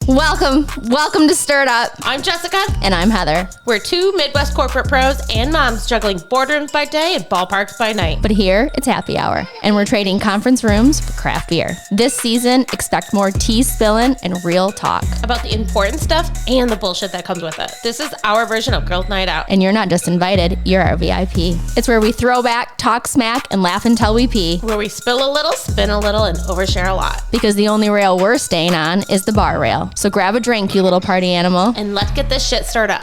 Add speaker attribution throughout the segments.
Speaker 1: Welcome to Stirred Up.
Speaker 2: I'm Jessica.
Speaker 1: And I'm Heather.
Speaker 2: We're two Midwest corporate pros and moms juggling boardrooms by day and ballparks by night.
Speaker 1: But here, it's happy hour, and we're trading conference rooms for craft beer. This season, expect more tea spilling and real talk.
Speaker 2: About the important stuff and the bullshit that comes with it. This is our version of Girls Night Out.
Speaker 1: And you're not just invited, you're our VIP. It's where we throw back, talk smack, and laugh until we pee.
Speaker 2: Where we spill a little, spin a little, and overshare a lot.
Speaker 1: Because the only rail we're staying on is the bar rail. So grab a drink, you little party animal.
Speaker 2: And let's get this shit stirred up.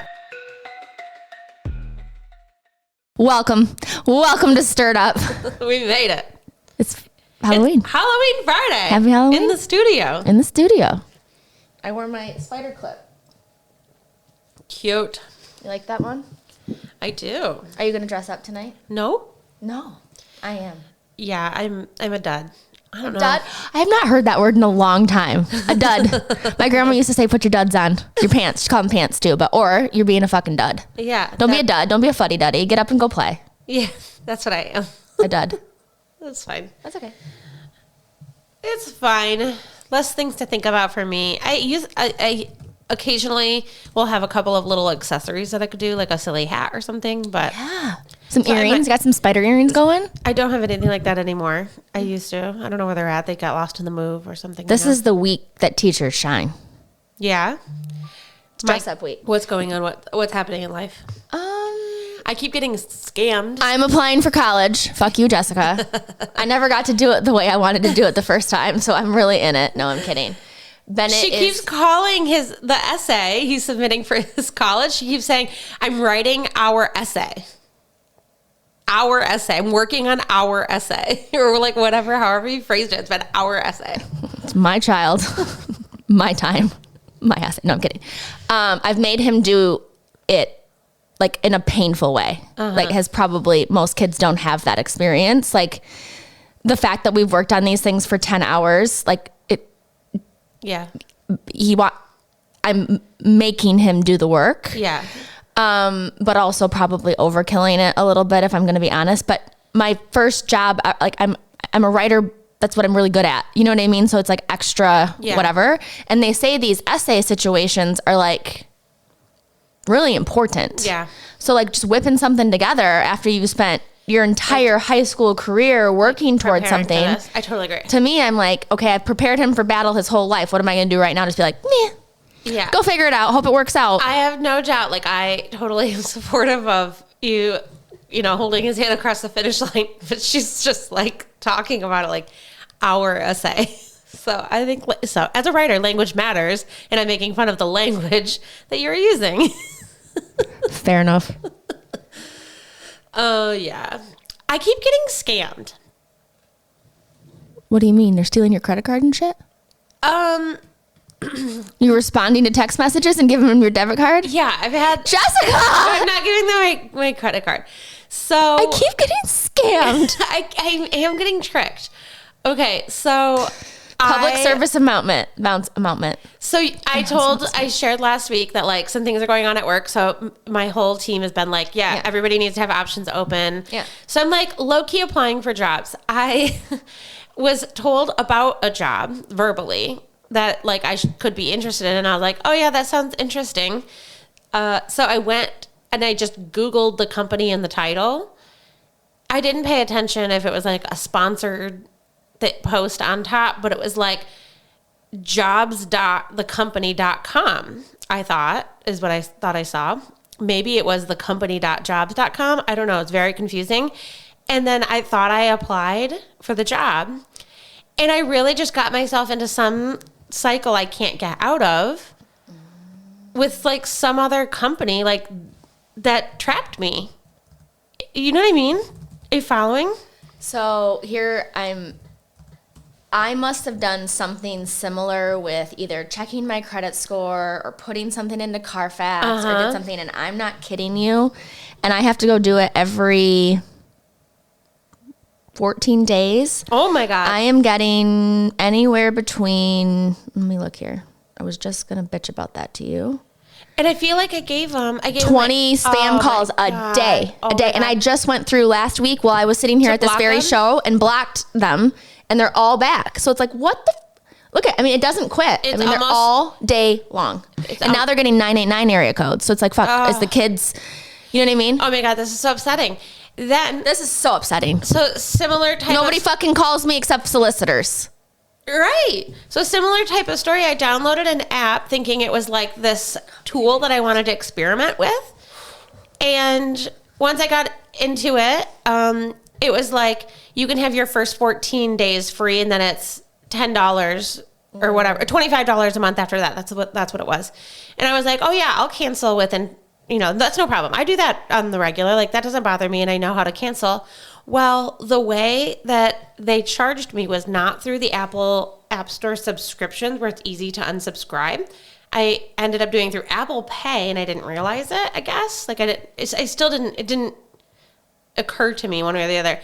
Speaker 1: Welcome to Stirred Up.
Speaker 2: We made it.
Speaker 1: It's Halloween.
Speaker 2: It's Halloween Friday.
Speaker 1: Happy Halloween.
Speaker 2: In the studio.
Speaker 1: In the studio. I wore my spider clip.
Speaker 2: Cute.
Speaker 1: You like that one?
Speaker 2: I do.
Speaker 1: Are you going to dress up tonight?
Speaker 2: No.
Speaker 1: No, I am.
Speaker 2: Yeah, I'm a dud. I don't know.
Speaker 1: Dud? I have not heard that word in a long time. A dud. My grandma used to say, put your duds on. Your pants. She called them pants too, or you're being a fucking dud.
Speaker 2: Yeah.
Speaker 1: Don't be a dud. Don't be a fuddy-duddy. Get up and go play.
Speaker 2: Yeah, that's what I am.
Speaker 1: A dud.
Speaker 2: That's fine.
Speaker 1: That's okay.
Speaker 2: It's fine. Less things to think about for me. I occasionally will have a couple of little accessories that I could do, like a silly hat or something, but
Speaker 1: yeah. Some earrings. You got some spider earrings going?
Speaker 2: I don't have anything like that anymore. I used to. I don't know where they're at. They got lost in the move or something.
Speaker 1: This is the week that teachers shine.
Speaker 2: Yeah.
Speaker 1: Dress up week.
Speaker 2: What's going on? What's happening in life? I keep getting scammed.
Speaker 1: I'm applying for college. Fuck you, Jessica. I never got to do it the way I wanted to do it the first time, so I'm really in it. No, I'm kidding.
Speaker 2: She keeps calling the essay he's submitting for his college. She keeps saying, I'm writing our essay. Our essay. I'm working on our essay. Or like whatever, however you phrased it. It's been our essay.
Speaker 1: It's my child. My time. My essay. No, I'm kidding. I've made him do it like in a painful way. Like most kids don't have that experience. Like the fact that we've worked on these things for 10 hours, like it.
Speaker 2: Yeah.
Speaker 1: I'm making him do the work.
Speaker 2: Yeah.
Speaker 1: But also probably overkilling it a little bit if I'm going to be honest. But my first job, like I'm a writer. That's what I'm really good at. You know what I mean? So it's like extra whatever. And they say these essay situations are like really important.
Speaker 2: Yeah.
Speaker 1: So like just whipping something together after you've spent your entire high school career working towards something.
Speaker 2: I totally agree.
Speaker 1: To me, I'm like, okay, I've prepared him for battle his whole life. What am I going to do right now? Just be like, meh.
Speaker 2: Yeah.
Speaker 1: Go figure it out. Hope it works out.
Speaker 2: I have no doubt. Like, I totally am supportive of you know, holding his hand across the finish line. But she's just like talking about it like our essay. So I think, so as a writer, language matters. And I'm making fun of the language that you're using.
Speaker 1: Fair enough.
Speaker 2: Oh, yeah. I keep getting scammed.
Speaker 1: What do you mean? They're stealing your credit card and shit? You're responding to text messages and giving them your debit card?
Speaker 2: Yeah, I've had...
Speaker 1: Jessica!
Speaker 2: I'm not giving them my credit card. So...
Speaker 1: I keep getting scammed.
Speaker 2: I am getting tricked. Okay, so...
Speaker 1: Public service amountment.
Speaker 2: So I shared last week that like some things are going on at work. So my whole team has been like, everybody needs to have options open.
Speaker 1: Yeah.
Speaker 2: So I'm like low-key applying for jobs. I was told about a job verbally that like I could be interested in. And I was like, oh yeah, that sounds interesting. So I went and I just Googled the company and the title. I didn't pay attention if it was like a sponsored post on top, but it was like jobs.thecompany.com, I thought, is what I thought I saw. Maybe it was thecompany.jobs.com. I don't know. It's very confusing. And then I thought I applied for the job. And I really just got myself into some cycle I can't get out of with like some other company like that trapped me. You know what I mean? Are you following?
Speaker 1: So here I must have done something similar with either checking my credit score or putting something into Carfax or did something, and I'm not kidding you. And I have to go do it every 14 days.
Speaker 2: Oh my God.
Speaker 1: I am getting anywhere between, let me look here. I was just going to bitch about that to you.
Speaker 2: And I feel like I gave
Speaker 1: 20 spam calls a day. And I just went through last week while I was sitting here at this very show and blocked them. And they're all back. So it's like, what the Look at, I mean, it doesn't quit.
Speaker 2: It's
Speaker 1: they're all day long. And now they're getting 989 area codes. So it's like, fuck, is the kids, you know what I mean?
Speaker 2: Oh my God, this is so upsetting. Then
Speaker 1: this is so upsetting.
Speaker 2: So similar type
Speaker 1: Nobody fucking calls me except solicitors.
Speaker 2: Right. So similar type of story. I downloaded an app thinking it was like this tool that I wanted to experiment with. And once I got into it, it was like, you can have your first 14 days free, and then it's $10 or whatever, $25 a month after that. That's what it was. And I was like, oh yeah, I'll cancel within, that's no problem. I do that on the regular. Like, that doesn't bother me, and I know how to cancel. Well, the way that they charged me was not through the Apple App Store subscriptions where it's easy to unsubscribe. I ended up doing through Apple Pay, and I didn't realize it, I guess. Like, it didn't occur to me one way or the other.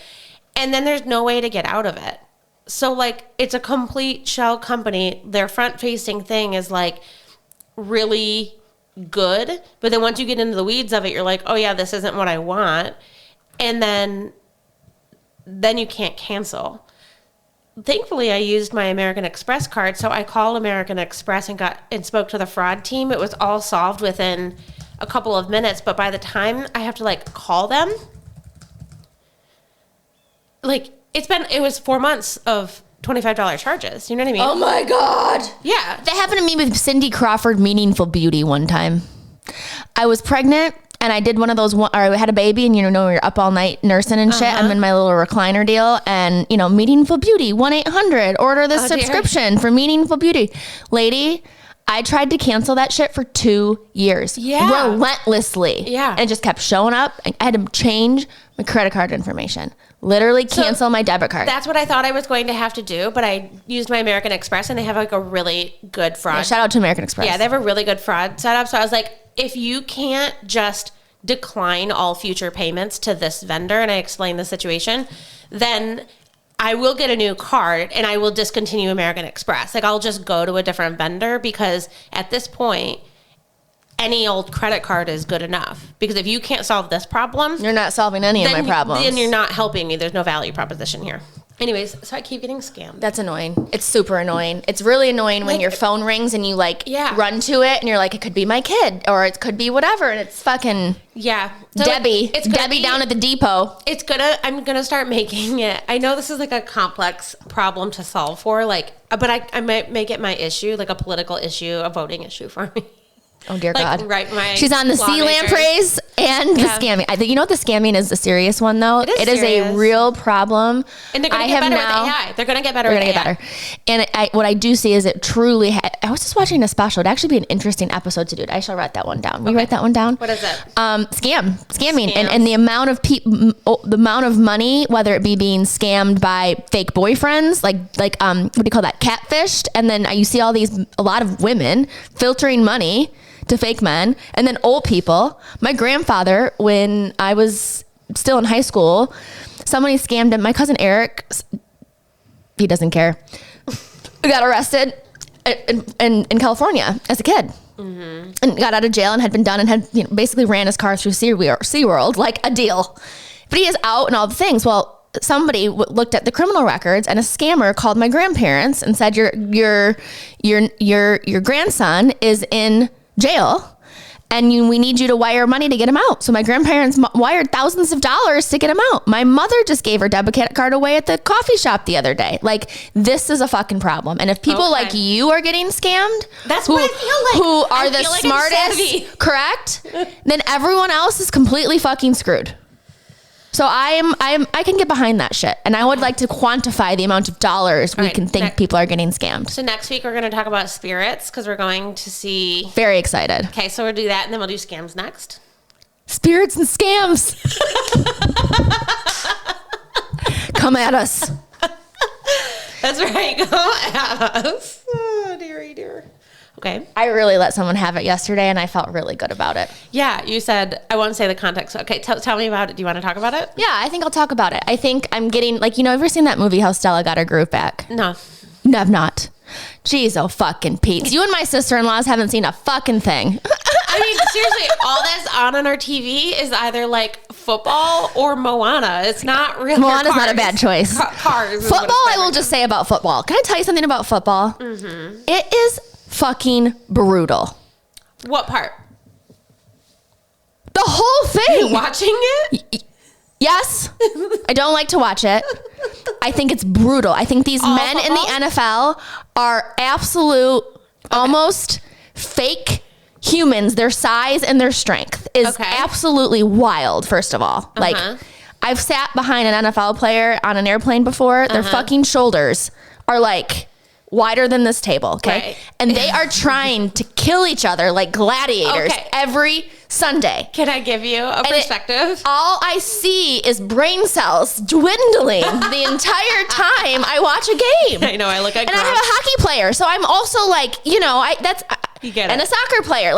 Speaker 2: And then there's no way to get out of it. So, like, it's a complete shell company. Their front-facing thing is, like, really good. But then once you get into the weeds of it, you're like, oh, yeah, this isn't what I want. And then you can't cancel. Thankfully, I used my American Express card. So I called American Express and spoke to the fraud team. It was all solved within a couple of minutes. But by the time I have to, like, call them, like, it was 4 months of $25 charges. You know what I mean?
Speaker 1: Oh my God.
Speaker 2: Yeah.
Speaker 1: That happened to me with Cindy Crawford Meaningful Beauty one time. I was pregnant and I did one of those, or I had a baby, and you're up all night nursing and shit. I'm in my little recliner deal, and Meaningful Beauty, 1-800, order this subscription for Meaningful Beauty. Lady, I tried to cancel that shit for 2 years.
Speaker 2: Yeah.
Speaker 1: Relentlessly.
Speaker 2: Yeah.
Speaker 1: And it just kept showing up. I had to change my credit card information. Literally cancel my debit card.
Speaker 2: That's what I thought I was going to have to do, but I used my American Express, and they have like a really good fraud.
Speaker 1: Yeah, shout out to American Express.
Speaker 2: Yeah, they have a really good fraud setup. So I was like, if you can't just decline all future payments to this vendor, and I explained the situation, then I will get a new card and I will discontinue American Express. Like, I'll just go to a different vendor, because at this point, any old credit card is good enough. Because if you can't solve this problem,
Speaker 1: you're not solving any of my problems.
Speaker 2: Then you're not helping me. There's no value proposition here. Anyways, so I keep getting scammed.
Speaker 1: That's annoying. It's super annoying. It's really annoying when your phone rings and you run to it and you're like, it could be my kid, or it could be whatever, and it's fucking So Debbie. It's Debbie down at the depot.
Speaker 2: I'm gonna start making it. I know this is like a complex problem to solve for, but I might make it my issue, like a political issue, a voting issue for me.
Speaker 1: Oh dear God!
Speaker 2: Right,
Speaker 1: she's on the sea lampreys and the scamming. I think the scamming is a serious one though. It is a real problem.
Speaker 2: And they're going to get better with AI. They're going to get better.
Speaker 1: They're going to get better. And what I do see is it truly. I was just watching a special. It'd actually be an interesting episode to do. I shall write that one down. Will you write that one down?
Speaker 2: What is it?
Speaker 1: Scamming, and the amount of the amount of money, whether it be being scammed by fake boyfriends, like what do you call that? Catfished, and then you see a lot of women filtering money to fake men, and then old people. My grandfather, when I was still in high school, somebody scammed him. My cousin Eric, he doesn't care, got arrested in California as a kid. Mm-hmm. And got out of jail and had been done and had basically ran his car through SeaWorld like a deal. But he is out and all the things. Well, somebody looked at the criminal records, and a scammer called my grandparents and said, your grandson is in jail, and we need you to wire money to get him out. So my grandparents wired thousands of dollars to get him out. My mother just gave her debit card away at the coffee shop the other day. Like, this is a fucking problem. And if people like you are getting scammed,
Speaker 2: that's what I feel like.
Speaker 1: Who are the smartest, correct? Then everyone else is completely fucking screwed. So I can get behind that shit, and I would like to quantify the amount of dollars we can think people are getting scammed.
Speaker 2: So next week we're going to talk about spirits, because we're going to see.
Speaker 1: Very excited.
Speaker 2: Okay, so we'll do that, and then we'll do scams next.
Speaker 1: Spirits and scams. Come at us.
Speaker 2: That's right. Come at us. Oh, dearie dear. Okay.
Speaker 1: I really let someone have it yesterday, and I felt really good about it.
Speaker 2: Yeah, you said, I won't say the context. Okay, tell me about it. Do you want to talk about it?
Speaker 1: Yeah, I think I'll talk about it. I think I'm getting, ever seen that movie, How Stella Got Her Groove Back?
Speaker 2: No.
Speaker 1: No, I've not. Jeez, oh fucking Pete. You and my sister-in-laws haven't seen a fucking thing.
Speaker 2: I mean, seriously, all that's on our TV is either football or Moana. It's not really.
Speaker 1: Moana's not a bad choice.
Speaker 2: Cars.
Speaker 1: Football, I will just say about football. Can I tell you something about football? Mm-hmm. It is fucking brutal.
Speaker 2: What part?
Speaker 1: The whole thing.
Speaker 2: Watching it?
Speaker 1: Yes. I don't like to watch it. I think it's brutal. I think these men in the NFL are absolute, almost fake humans. Their size and their strength is absolutely wild, first of all. Like, I've sat behind an NFL player on an airplane before. Their fucking shoulders are like wider than this table, okay? Right. And they are trying to kill each other like gladiators every Sunday.
Speaker 2: Can I give you a perspective?
Speaker 1: All I see is brain cells dwindling the entire time I watch a game.
Speaker 2: I know, I look at
Speaker 1: and I have a hockey player, so I'm also like, you know,
Speaker 2: you get it.
Speaker 1: And a soccer player.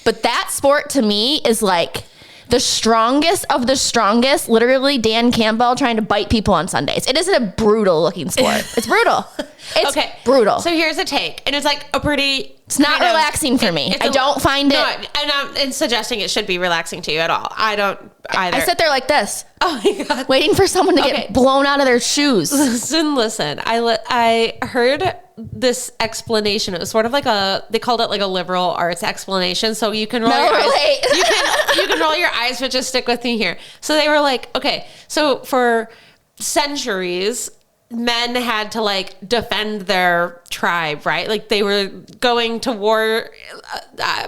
Speaker 1: But that sport to me is like the strongest of the strongest, literally Dan Campbell trying to bite people on Sundays. It isn't a brutal looking sport. It's brutal. It's brutal.
Speaker 2: So here's a take. And it's like a pretty...
Speaker 1: It's not relaxing for me. I don't find it...
Speaker 2: No, and I'm suggesting it should be relaxing to you at all. I don't either.
Speaker 1: I sit there like this.
Speaker 2: Oh my God.
Speaker 1: Waiting for someone to get blown out of their shoes.
Speaker 2: Listen. I heard this explanation. It was sort of like they called it like a liberal arts explanation. So you can roll your eyes. You can roll your eyes, but just stick with me here. So they were like, okay, so for centuries, men had to like defend their tribe, right? Like they were going to war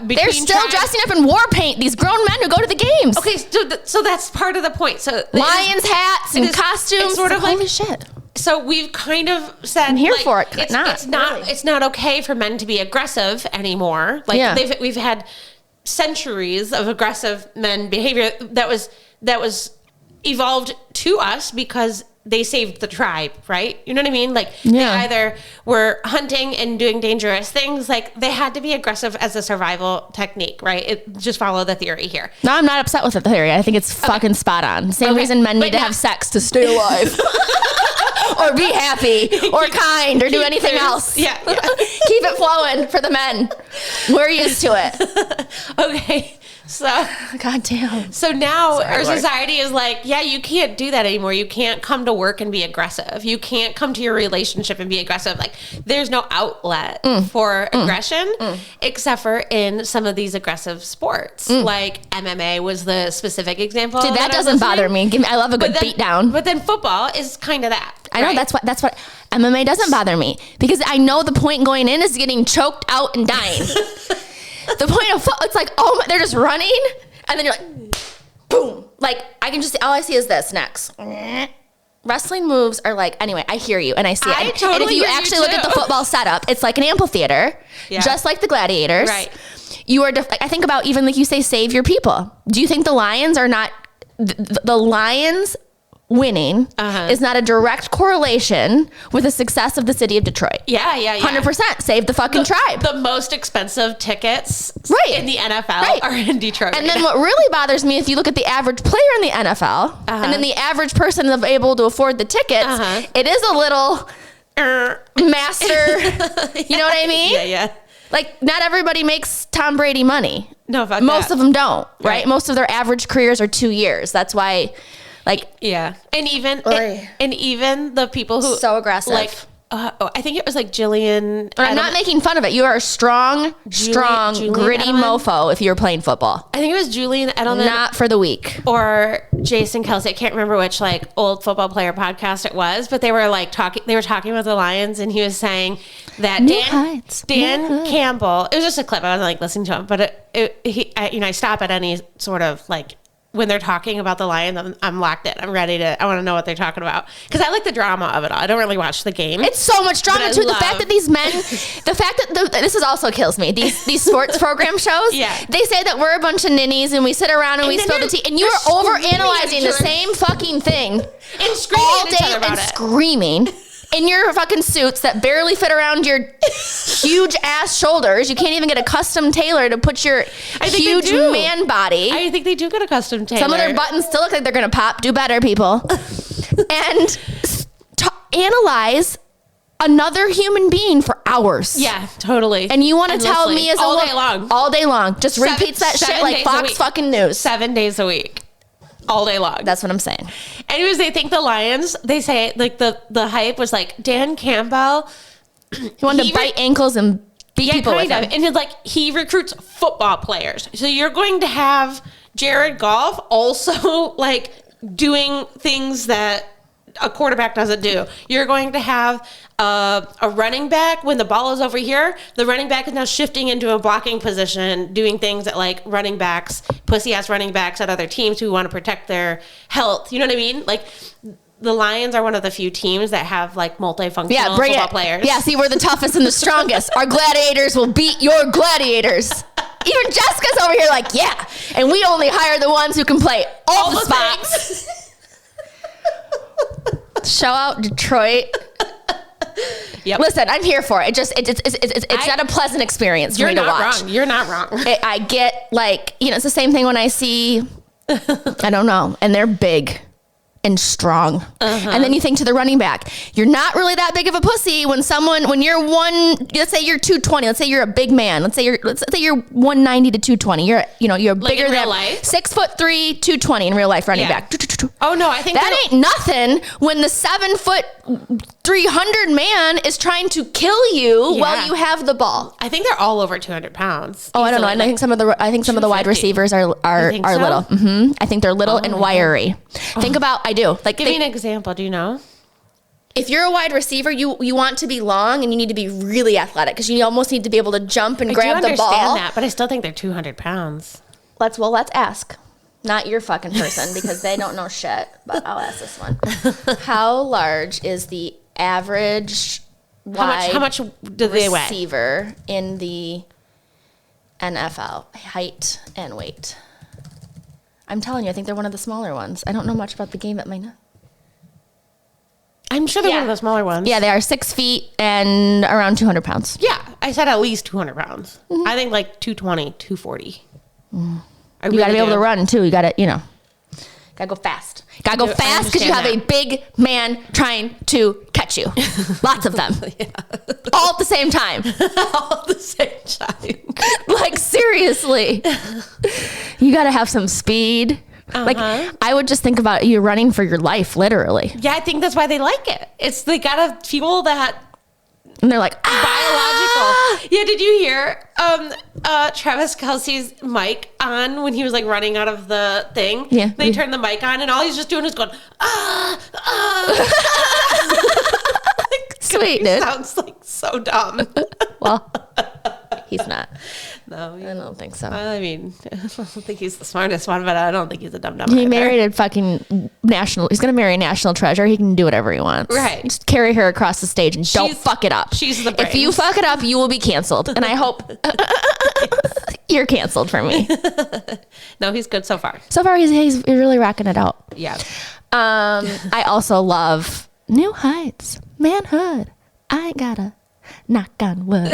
Speaker 2: between
Speaker 1: They're still tribes. Dressing up in war paint, these grown men who go to the games.
Speaker 2: Okay, so that's part of the point. So
Speaker 1: lions hats and costumes. It's
Speaker 2: sort of like,
Speaker 1: holy shit.
Speaker 2: So we've kind of said,
Speaker 1: I'm here
Speaker 2: like,
Speaker 1: for it.
Speaker 2: It's not okay for men to be aggressive anymore. Like we've had centuries of aggressive men behavior that was evolved to us because they saved the tribe, right? You know what I mean? Like they either were hunting and doing dangerous things, like they had to be aggressive as a survival technique, right? Just follow the theory here.
Speaker 1: No, I'm not upset with the theory. I think it's fucking spot on. Same reason men need to have sex to stay alive. Or be happy or kind or do anything else.
Speaker 2: Yeah.
Speaker 1: Keep it flowing for the men. We're used to it.
Speaker 2: Okay. So,
Speaker 1: God damn.
Speaker 2: So now our society is like, yeah, you can't do that anymore. You can't come to work and be aggressive. You can't come to your relationship and be aggressive. Like there's no outlet for aggression except for in some of these aggressive sports. Like MMA was the specific example.
Speaker 1: Dude, that doesn't bother me. I love a good beat down.
Speaker 2: But then football is kind of that.
Speaker 1: I know, that's what MMA doesn't bother me because I know the point going in is getting choked out and dying. The point of it's like, they're just running and then you're like, boom. Like I can just all I see is this next. Wrestling moves are like, anyway, I hear you and I see it. And if you actually look at the football setup, it's like an amphitheater, just like the gladiators.
Speaker 2: Right.
Speaker 1: You are, I think about even like you say, save your people. Do you think the Lions are not, the Lions winning is not a direct correlation with the success of the city of Detroit?
Speaker 2: Yeah.
Speaker 1: 100%. Save the fucking tribe.
Speaker 2: The most expensive tickets in the NFL are in Detroit.
Speaker 1: And then what really bothers me, if you look at the average player in the NFL and then the average person that's able to afford the tickets, it is a little master. You know what I mean?
Speaker 2: Yeah.
Speaker 1: Like not everybody makes Tom Brady money.
Speaker 2: No, fuck
Speaker 1: most of them don't, right? Most of their average careers are 2 years. That's why. Like
Speaker 2: and even the people who
Speaker 1: so aggressive,
Speaker 2: like I think it was like Jillian.
Speaker 1: But I'm not making fun of it. You are a strong, gritty
Speaker 2: Edelman?
Speaker 1: mofo if you're playing football.
Speaker 2: I think it was Julian Edelman,
Speaker 1: not for the weak,
Speaker 2: or Jason Kelsey. I can't remember which like old football player podcast it was, but they were like talking. They were talking about the Lions, and he was saying that Dan Campbell. It was just a clip. I wasn't like listening to him, but I stop at any sort of like. When they're talking about the Lions, I'm locked in. I'm ready to. I want to know what they're talking about because I like the drama of it all. I don't really watch the game.
Speaker 1: It's so much drama too. The fact that these men, this is also kills me. These sports program shows.
Speaker 2: Yeah.
Speaker 1: They say that we're a bunch of ninnies and we sit around and we spill the tea, and you are over analyzing the same fucking thing
Speaker 2: and screaming
Speaker 1: all
Speaker 2: at each
Speaker 1: day
Speaker 2: other about
Speaker 1: and
Speaker 2: it.
Speaker 1: Screaming. In your fucking suits that barely fit around your huge ass shoulders. You can't even get a custom tailor to put your huge man body.
Speaker 2: I think they do get a custom tailor.
Speaker 1: Some of their buttons still look like they're going to pop. Do better, people. And analyze another human being for hours.
Speaker 2: Yeah, totally.
Speaker 1: And you want to tell me as
Speaker 2: all day long.
Speaker 1: All day long. Just repeats that shit like Fox fucking News.
Speaker 2: 7 days a week. all day long.
Speaker 1: That's what I'm saying.
Speaker 2: Anyways, they think the Lions, they say like the hype was like Dan Campbell.
Speaker 1: He wanted to bite ankles and beat people with him.
Speaker 2: And it's like he recruits football players. So you're going to have Jared Goff also like doing things that a quarterback doesn't do. You're going to have a running back when the ball is over here. The running back is now shifting into a blocking position, doing things that like running backs, pussy ass running backs at other teams who want to protect their health. You know what I mean? Like the Lions are one of the few teams that have like multifunctional football players.
Speaker 1: Yeah, see, we're the toughest and the strongest. Our gladiators will beat your gladiators. Even Jessica's over here like, yeah. And we only hire the ones who can play all the spots. Show out Detroit. Yep. Listen, I'm here for it. It's not a pleasant experience for me to watch.
Speaker 2: You're not wrong.
Speaker 1: I get like, it's the same thing when I see, I don't know, and they're big and strong. And then you think to the running back, you're not really that big of a pussy when you're let's say you're 220, let's say you're a big man, let's say you're 190 to 220, you're like bigger than 6'3", 220 in real life running back.
Speaker 2: Oh no, I think
Speaker 1: that ain't nothing when the 7 foot 300 man is trying to kill you while you have the ball.
Speaker 2: I think they're all over 200 pounds.
Speaker 1: Oh, I don't know. And I think some of the wide receivers are little. I think they're little and wiry. Think about, I do. Like,
Speaker 2: give me an example. Do you know?
Speaker 1: If you're a wide receiver, you want to be long and you need to be really athletic because you almost need to be able to jump and grab the ball. I understand that,
Speaker 2: but I still think they're 200 pounds.
Speaker 1: Let's ask. Not your fucking person because they don't know shit, but I'll ask this one. How large is the average
Speaker 2: how much do they weigh?
Speaker 1: Receiver in the NFL? Height and weight. I'm telling you, I think they're one of the smaller ones. I don't know much about the game at my...
Speaker 2: I'm sure they're one of the smaller ones.
Speaker 1: Yeah, they are 6 feet and around 200 pounds.
Speaker 2: Yeah, I said at least 200 pounds. I think like 220, 240.
Speaker 1: You got to be able to run too. You got to, got to go fast. Got to go fast because you have a big man trying to catch you. Lots of them. All at the same time.
Speaker 2: All at the same time.
Speaker 1: Like, seriously. You got to have some speed. Like, I would just think about you running for your life, literally.
Speaker 2: Yeah, I think that's why they like it. They got to fuel that.
Speaker 1: And they're like,
Speaker 2: biological. Yeah, did you hear Travis Kelce's mic on when he was like running out of the thing?
Speaker 1: Yeah.
Speaker 2: They turned the mic on and all he's just doing is going,
Speaker 1: Sweet, dude.
Speaker 2: Sounds like so dumb.
Speaker 1: Well, he's not.
Speaker 2: No,
Speaker 1: I don't think so.
Speaker 2: I mean, I don't think he's the smartest one, but I don't think he's a dumb.
Speaker 1: He married a fucking he's going to marry a national treasure. He can do whatever he wants.
Speaker 2: Right.
Speaker 1: Just carry her across the stage and don't fuck it up.
Speaker 2: She's the brains.
Speaker 1: If you fuck it up, you will be canceled. And I hope you're canceled for me.
Speaker 2: No, he's good so far.
Speaker 1: So far, he's really rocking it out.
Speaker 2: Yeah.
Speaker 1: I also love New Heights, manhood. I ain't gotta knock on wood.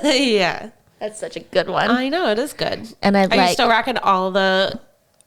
Speaker 2: Yeah.
Speaker 1: That's such a good one.
Speaker 2: I know, it is good.
Speaker 1: And
Speaker 2: Are you still rocking all the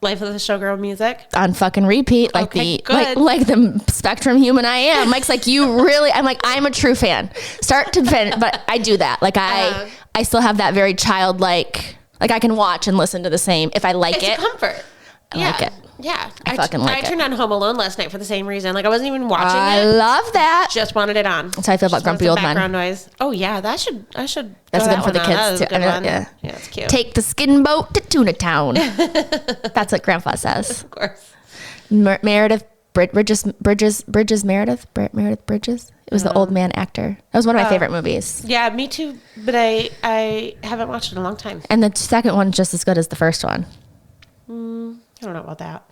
Speaker 2: Life of the Showgirl music?
Speaker 1: On fucking repeat, like the Spectrum human I am. Mike's like, I'm a true fan. Start to finish, but I do that. Like I still have that very childlike, like I can watch and listen to the same if I like it.
Speaker 2: It's a comfort.
Speaker 1: I like it.
Speaker 2: Yeah.
Speaker 1: I fucking like it.
Speaker 2: I turned on Home Alone last night for the same reason. Like I wasn't even watching it.
Speaker 1: I love that.
Speaker 2: Just wanted it on.
Speaker 1: That's how I feel about Grumpy Old Men.
Speaker 2: Background noise. Oh yeah, I should.
Speaker 1: That's good for the kids too.
Speaker 2: Yeah, it's cute.
Speaker 1: Take the skin boat to Tuna Town. That's what Grandpa says.
Speaker 2: Of course.
Speaker 1: Meredith Bridges. Meredith Bridges. It was the old man actor. That was one of my favorite movies.
Speaker 2: Yeah, me too. But I haven't watched it in a long time.
Speaker 1: And the second one's just as good as the first one.
Speaker 2: I don't know about that.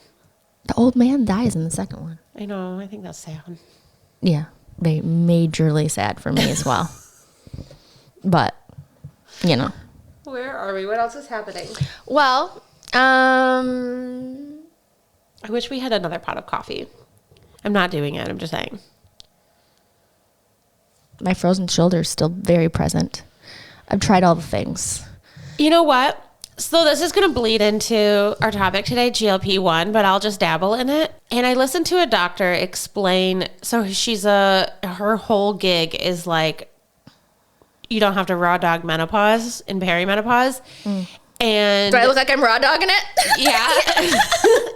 Speaker 1: The old man dies in the second one.
Speaker 2: I know. I think that's sad.
Speaker 1: Yeah. Majorly sad for me as well. But,
Speaker 2: Where are we? What else is happening?
Speaker 1: Well,
Speaker 2: I wish we had another pot of coffee. I'm not doing it. I'm just saying.
Speaker 1: My frozen shoulder is still very present. I've tried all the things.
Speaker 2: You know what? So this is going to bleed into our topic today, GLP-1, but I'll just dabble in it. And I listened to a doctor explain, so her whole gig is like, you don't have to raw dog menopause and perimenopause. And
Speaker 1: do I look like I'm raw dogging it?
Speaker 2: Yeah.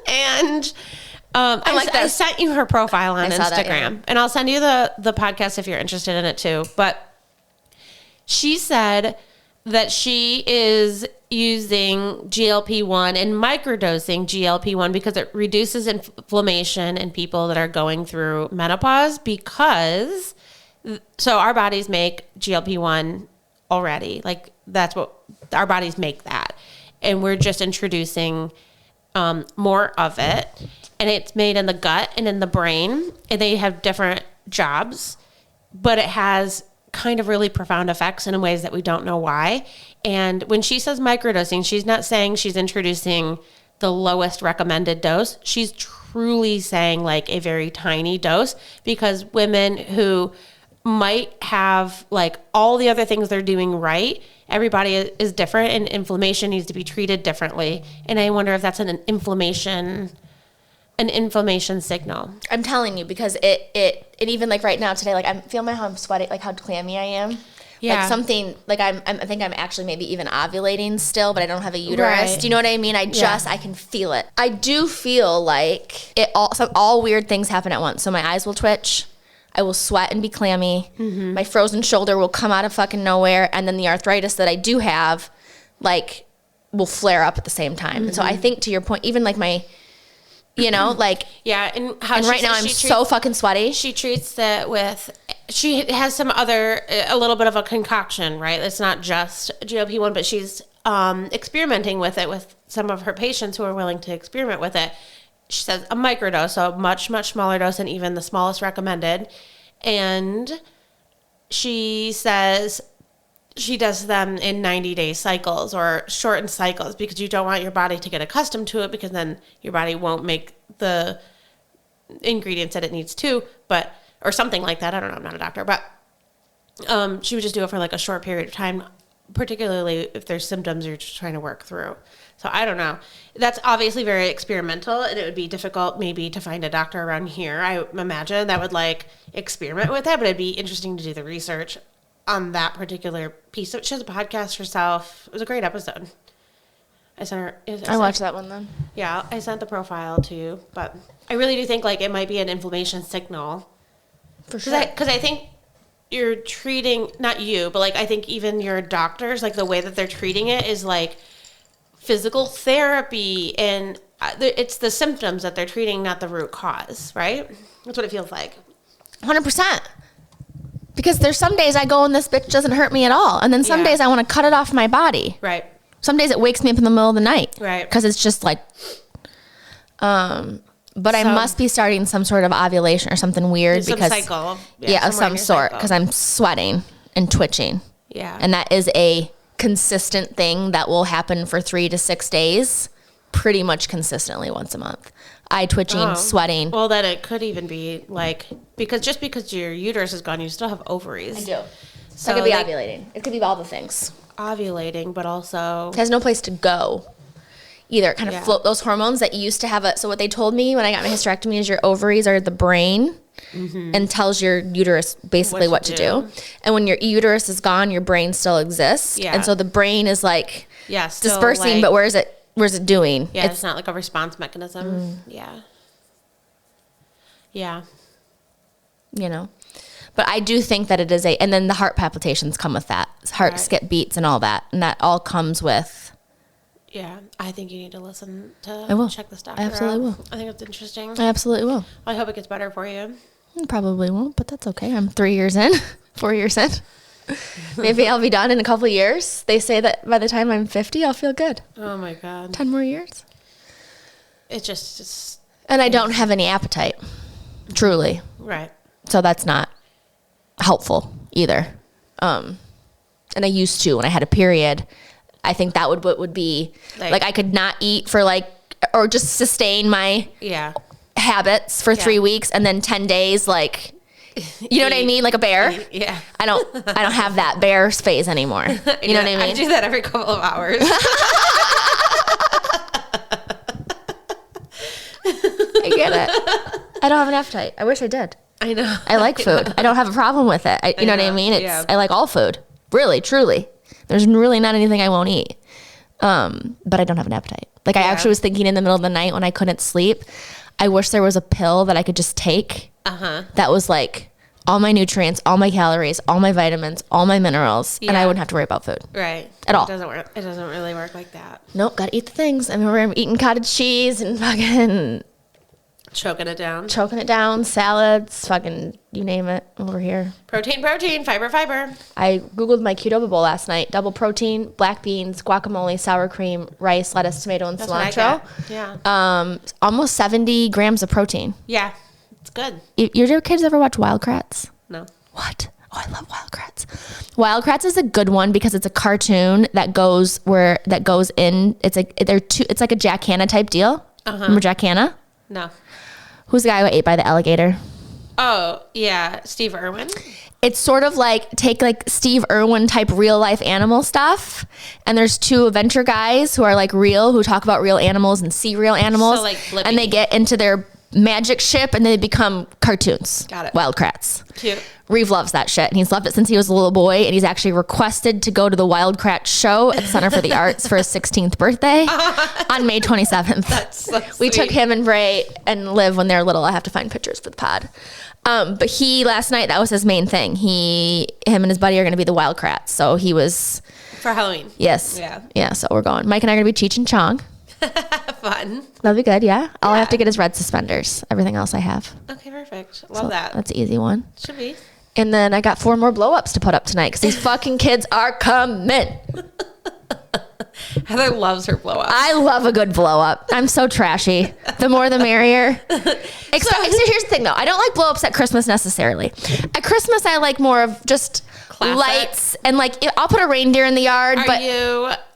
Speaker 2: And I sent you her profile on Instagram. That, yeah. And I'll send you the podcast if you're interested in it too. But she said that she is using GLP-1 and microdosing GLP-1 because it reduces inflammation in people that are going through menopause so our bodies make GLP-1 already. Like that's what our bodies make that. And we're just introducing more of it. And it's made in the gut and in the brain. And they have different jobs. But it has kind of really profound effects in ways that we don't know why. And when she says microdosing, she's not saying she's introducing the lowest recommended dose. She's truly saying like a very tiny dose, because women who might have like all the other things they're doing right, everybody is different, and inflammation needs to be treated differently. And I wonder if that's an inflammation signal.
Speaker 1: I'm telling you, because it even like right now today, like I'm feeling how I'm sweating, like how clammy I am. Yeah. Like something, like I think I'm actually maybe even ovulating still, but I don't have a uterus. Right. Do you know what I mean? I can feel it. I do feel like all weird things happen at once. So my eyes will twitch. I will sweat and be clammy. Mm-hmm. My frozen shoulder will come out of fucking nowhere. And then the arthritis that I do have, like, will flare up at the same time. Mm-hmm. And so I think, to your point, even like my, you know, like.
Speaker 2: Yeah. And
Speaker 1: right now I'm so fucking sweaty.
Speaker 2: She treats it with, she has some other, a little bit of a concoction, right? It's not just GLP-1, but she's experimenting with it with some of her patients who are willing to experiment with it. She says a microdose, so a much, much smaller dose than even the smallest recommended. And she says she does them in 90-day cycles or shortened cycles, because you don't want your body to get accustomed to it, because then your body won't make the ingredients that it needs to, or something like that. I don't know. I'm not a doctor, but she would just do it for like a short period of time, particularly if there's symptoms you're just trying to work through. So I don't know. That's obviously very experimental, and it would be difficult maybe to find a doctor around here, I imagine, that would like experiment with that, but it'd be interesting to do the research on that particular piece. So she has a podcast herself. It was a great episode. I
Speaker 1: watched that one then.
Speaker 2: Yeah, I sent the profile to you, but I really do think like it might be an inflammation signal.
Speaker 1: For sure.
Speaker 2: Because I think you're treating, not you, but like I think even your doctors, like the way that they're treating it is like physical therapy, and it's the symptoms that they're treating, not the root cause, right? That's what it feels like.
Speaker 1: 100%. Because there's some days I go and this bitch doesn't hurt me at all. And then some days I want to cut it off my body.
Speaker 2: Right.
Speaker 1: Some days it wakes me up in the middle of the night.
Speaker 2: Right.
Speaker 1: Because it's just like, but I must be starting some sort of ovulation or something weird.
Speaker 2: Some
Speaker 1: because
Speaker 2: cycle.
Speaker 1: Yeah, of some sort. Because I'm sweating and twitching.
Speaker 2: Yeah.
Speaker 1: And that is a consistent thing that will happen for 3 to 6 days, pretty much consistently once a month. Eye twitching, sweating.
Speaker 2: Well, then it could even be like, because your uterus is gone, you still have ovaries.
Speaker 1: I do. So it could be ovulating. It could be all the things.
Speaker 2: Ovulating, but also
Speaker 1: it has no place to go either. It kind of float those hormones that you used to have. So what they told me when I got my hysterectomy is your ovaries are the brain. Mm-hmm. And tells your uterus basically what to do. And when your uterus is gone, your brain still exists. Yeah. And so the brain is like dispersing, like, but where's it doing?
Speaker 2: Yeah, it's not like a response mechanism. Yeah. Yeah.
Speaker 1: You know? But I do think that it is and then the heart palpitations come with that. Heart skip beats and all that. And that all comes with.
Speaker 2: Yeah, I think you need to listen to check this doctor out.
Speaker 1: I absolutely will.
Speaker 2: I think it's interesting.
Speaker 1: I absolutely will.
Speaker 2: I hope it gets better for you.
Speaker 1: Probably won't, but that's okay. I'm 3 years in, 4 years in. Maybe I'll be done in a couple of years. They say that by the time I'm 50, I'll feel good.
Speaker 2: Oh my God.
Speaker 1: 10 more years.
Speaker 2: It's just.
Speaker 1: And I don't have any appetite, truly.
Speaker 2: Right.
Speaker 1: So that's not helpful either. And I used to when I had a period. I think that would be like I could not eat for or just sustain my habits for 3 weeks, and then 10 days, like, you know what I mean? Like a bear.
Speaker 2: Yeah.
Speaker 1: I don't have that bear phase anymore. You know what I mean?
Speaker 2: I do that every couple of hours.
Speaker 1: I get it. I don't have an appetite. I wish I did.
Speaker 2: I know.
Speaker 1: I like food. I don't have a problem with it. You know what I mean? I like all food. Really, truly. There's really not anything I won't eat. But I don't have an appetite. Like I actually was thinking in the middle of the night when I couldn't sleep, I wish there was a pill that I could just take that was like all my nutrients, all my calories, all my vitamins, all my minerals, and I wouldn't have to worry about food.
Speaker 2: Right.
Speaker 1: At all.
Speaker 2: It doesn't work. It doesn't really work like that.
Speaker 1: Nope, gotta eat the things. I mean, we're eating cottage cheese and fucking
Speaker 2: choking it
Speaker 1: down, salads, fucking you name it over here.
Speaker 2: Protein, fiber.
Speaker 1: I Googled my keto bowl last night. Double protein, black beans, guacamole, sour cream, rice, lettuce, tomato, and cilantro.
Speaker 2: Yeah.
Speaker 1: Almost 70 grams of protein.
Speaker 2: Yeah. It's good.
Speaker 1: Your kids ever watch Wild Kratts?
Speaker 2: No.
Speaker 1: What? Oh, I love Wild Kratts. Wild Kratts is a good one because it's a cartoon that goes in. It's like a Jack Hanna type deal. Remember Jack Hanna?
Speaker 2: No.
Speaker 1: Who's the guy who ate by the alligator?
Speaker 2: Oh, yeah. Steve Irwin.
Speaker 1: It's sort of like take like Steve Irwin type real life animal stuff. And there's two adventure guys who are like real, who talk about real animals and see real animals.
Speaker 2: So like Blippi.
Speaker 1: And they get into their magic ship and they become cartoons.
Speaker 2: Got it.
Speaker 1: Wild Kratts.
Speaker 2: Cute.
Speaker 1: Reeve loves that shit, and he's loved it since he was a little boy, and he's actually requested to go to the Wild Kratts show at the Center for the Arts for his 16th birthday on May 27th.
Speaker 2: That's so sweet.
Speaker 1: We took him and Bray and Liv when they were little. I have to find pictures for the pod. But he, last night, that was his main thing. Him and his buddy are going to be the Wild Kratts, so he was...
Speaker 2: For Halloween.
Speaker 1: Yes. Yeah, so we're going. Mike and I are going to be Cheech and Chong.
Speaker 2: Fun.
Speaker 1: That'll be good, yeah. All I have to get is red suspenders. Everything else I have.
Speaker 2: Okay, perfect. Love that.
Speaker 1: That's an easy one.
Speaker 2: Should be.
Speaker 1: And then I got 4 more blow-ups to put up tonight because these fucking kids are coming.
Speaker 2: Heather loves her blow-up.
Speaker 1: I love a good blow-up. I'm so trashy. The more the merrier. Except here's the thing, though. I don't like blow-ups at Christmas necessarily. At Christmas, I like more of just
Speaker 2: classic
Speaker 1: lights and like I'll put a reindeer in the yard.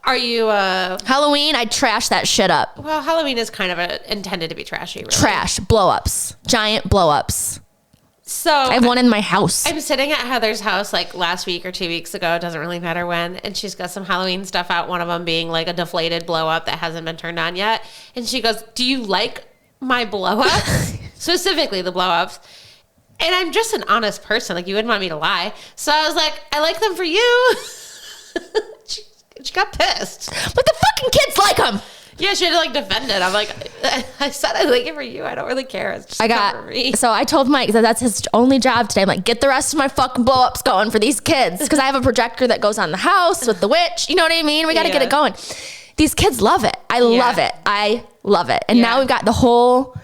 Speaker 2: Are you
Speaker 1: Halloween? I trash that shit up.
Speaker 2: Well, Halloween is kind of intended to be trashy. Really.
Speaker 1: Trash blow-ups, giant blow-ups.
Speaker 2: So
Speaker 1: I have one in my house.
Speaker 2: I'm sitting at Heather's house like last week or 2 weeks ago. It doesn't really matter when. And she's got some Halloween stuff out. One of them being like a deflated blow up that hasn't been turned on yet. And she goes, "Do you like my blow ups?" Specifically the blow ups. And I'm just an honest person. Like you wouldn't want me to lie. So I was like, "I like them for you." she got pissed.
Speaker 1: But the fucking kids like them.
Speaker 2: Yeah, she had to like defend it. I'm like, I said I like it for you. I don't really care. It's just for me.
Speaker 1: So I told Mike that that's his only job today. I'm like, get the rest of my fucking blow-ups going for these kids. Because I have a projector that goes on the house with the witch. You know what I mean? We got to get it going. These kids love it. I love it. I love it. And now we've got the whole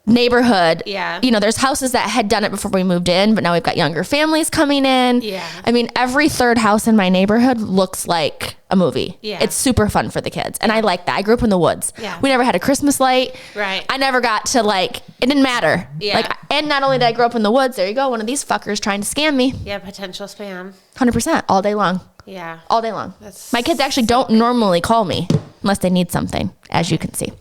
Speaker 1: neighborhood.
Speaker 2: Yeah.
Speaker 1: You know, there's houses that had done it before we moved in, but now we've got younger families coming in.
Speaker 2: Yeah.
Speaker 1: I mean, every third house in my neighborhood looks like a movie.
Speaker 2: Yeah.
Speaker 1: It's super fun for the kids. And I like that. I grew up in the woods.
Speaker 2: Yeah.
Speaker 1: We never had a Christmas light.
Speaker 2: Right.
Speaker 1: I never got to like, it didn't matter.
Speaker 2: Yeah.
Speaker 1: Like, and not only did I grow up in the woods, there you go. One of these fuckers trying to scam me.
Speaker 2: Yeah. Potential spam.
Speaker 1: 100% all day long.
Speaker 2: Yeah.
Speaker 1: All day long. My kids actually don't normally call me unless they need something, as you can see.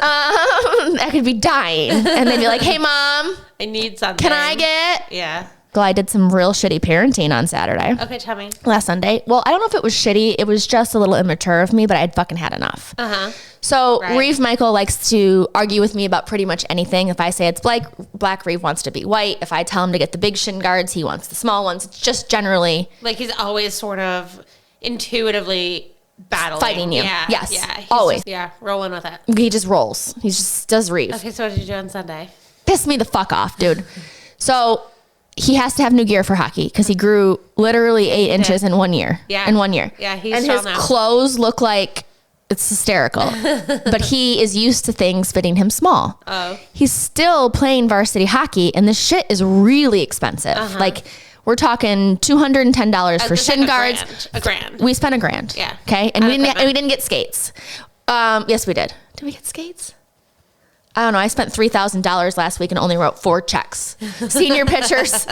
Speaker 1: I could be dying. And they'd be like, "Hey, Mom.
Speaker 2: I need something.
Speaker 1: Can I get?"
Speaker 2: Yeah.
Speaker 1: Well, I did some real shitty parenting on Saturday.
Speaker 2: Okay, tell me.
Speaker 1: Last Sunday. Well, I don't know if it was shitty. It was just a little immature of me, but I'd fucking had enough.
Speaker 2: Uh-huh.
Speaker 1: So Reeve Michael likes to argue with me about pretty much anything. If I say it's black, Reeve wants to be white. If I tell him to get the big shin guards, he wants the small ones. It's just generally...
Speaker 2: Like he's always sort of intuitively battling.
Speaker 1: Fighting you.
Speaker 2: Yeah.
Speaker 1: Yes.
Speaker 2: Yeah. He's
Speaker 1: always.
Speaker 2: Just, rolling with it.
Speaker 1: He just rolls. He just does Reeve.
Speaker 2: Okay, so what did you do on Sunday?
Speaker 1: Pissed me the fuck off, dude. So... he has to have new gear for hockey because he grew literally 8 inches in 1 year.
Speaker 2: Yeah.
Speaker 1: In 1 year.
Speaker 2: Yeah, he's
Speaker 1: and his
Speaker 2: now.
Speaker 1: clothes look like it's hysterical. But he is used to things fitting him small.
Speaker 2: Oh.
Speaker 1: He's still playing varsity hockey, and this shit is really expensive. Like, we're talking $210 for shin guards.
Speaker 2: A grand.
Speaker 1: We spent $1,000.
Speaker 2: Yeah.
Speaker 1: Okay. And we didn't get skates. Yes, we did. Did we get skates? I don't know. I spent $3,000 last week and only wrote 4 checks. Senior pictures,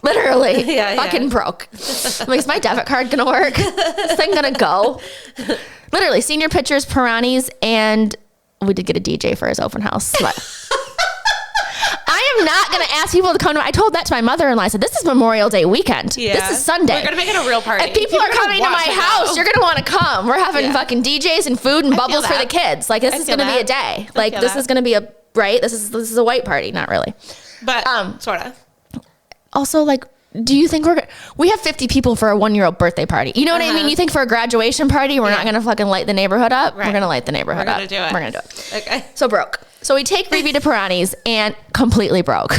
Speaker 1: literally, fucking broke. I'm like, is my debit card gonna work? This thing gonna go? Literally, senior pictures, Pirani's, and we did get a DJ for his open house. But I am not gonna ask people to come to. I told that to my mother-in-law. I said, "This is Memorial Day weekend. Yeah. This is Sunday.
Speaker 2: We're gonna make it a real party.
Speaker 1: If people are coming to my house, you're gonna want to come. We're having fucking DJs and food and bubbles for the kids. Like this is gonna be a day. Like this is gonna be This is a white party, not really,
Speaker 2: but sort of.
Speaker 1: Also, like do you think we have 50 people for a 1-year-old birthday party? You know what I mean? You think for a graduation party, we're not going to fucking light the neighborhood up? Right. We're going to light the neighborhood up. We're going to do it.
Speaker 2: Okay.
Speaker 1: So broke. So we take Revi to Pirani's and completely broke.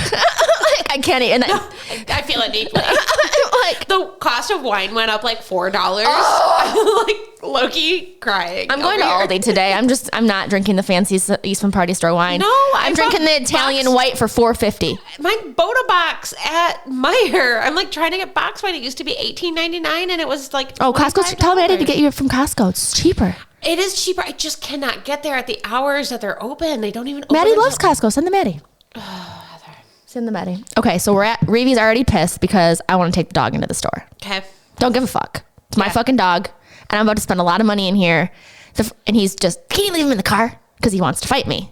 Speaker 1: I can't eat. And
Speaker 2: I feel it deeply. Like the cost of wine went up like $4. I'm like low-key crying.
Speaker 1: I'm going to Aldi today. I'm not drinking the fancy Eastman Party Store wine.
Speaker 2: No,
Speaker 1: I'm drinking the Italian white for $4.50.
Speaker 2: My Boda box at Meijer. I'm like trying to get box wine. It used to be $18.99 and it was like
Speaker 1: Costco. Tell me I need to get you from Costco. It's cheaper.
Speaker 2: It is cheaper. I just cannot get there at the hours that they're open. They don't even open.
Speaker 1: Maddie loves Costco. Send the Maddie. Send the Maddie. Okay, so Revi's already pissed because I want to take the dog into the store.
Speaker 2: Okay.
Speaker 1: Don't give a fuck. It's my fucking dog, and I'm about to spend a lot of money in here. And he's just, can you leave him in the car? Because he wants to fight me.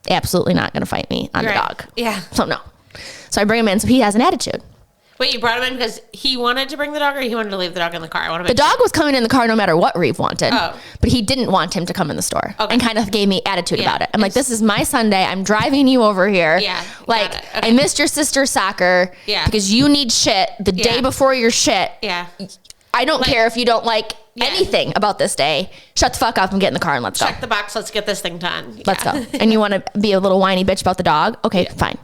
Speaker 1: Absolutely not going to fight me on the dog.
Speaker 2: Yeah.
Speaker 1: So no. So I bring him in, so he has an attitude.
Speaker 2: Wait, you brought him in because he wanted to bring the dog or he wanted to leave the dog in the car?
Speaker 1: The dog was coming in the car no matter what Reeve wanted. Oh. But he didn't want him to come in the store. Okay. And kind of gave me attitude about it. I'm like, this is my Sunday. I'm driving you over here.
Speaker 2: Yeah.
Speaker 1: Like, okay. I missed your sister's soccer. Yeah. Because you need shit the day before your shit.
Speaker 2: Yeah.
Speaker 1: I don't care if you don't like anything about this day. Shut the fuck up and get in the car and let's go.
Speaker 2: Check the box. Let's get this thing done.
Speaker 1: Let's go. And you want to be a little whiny bitch about the dog? Okay, fine.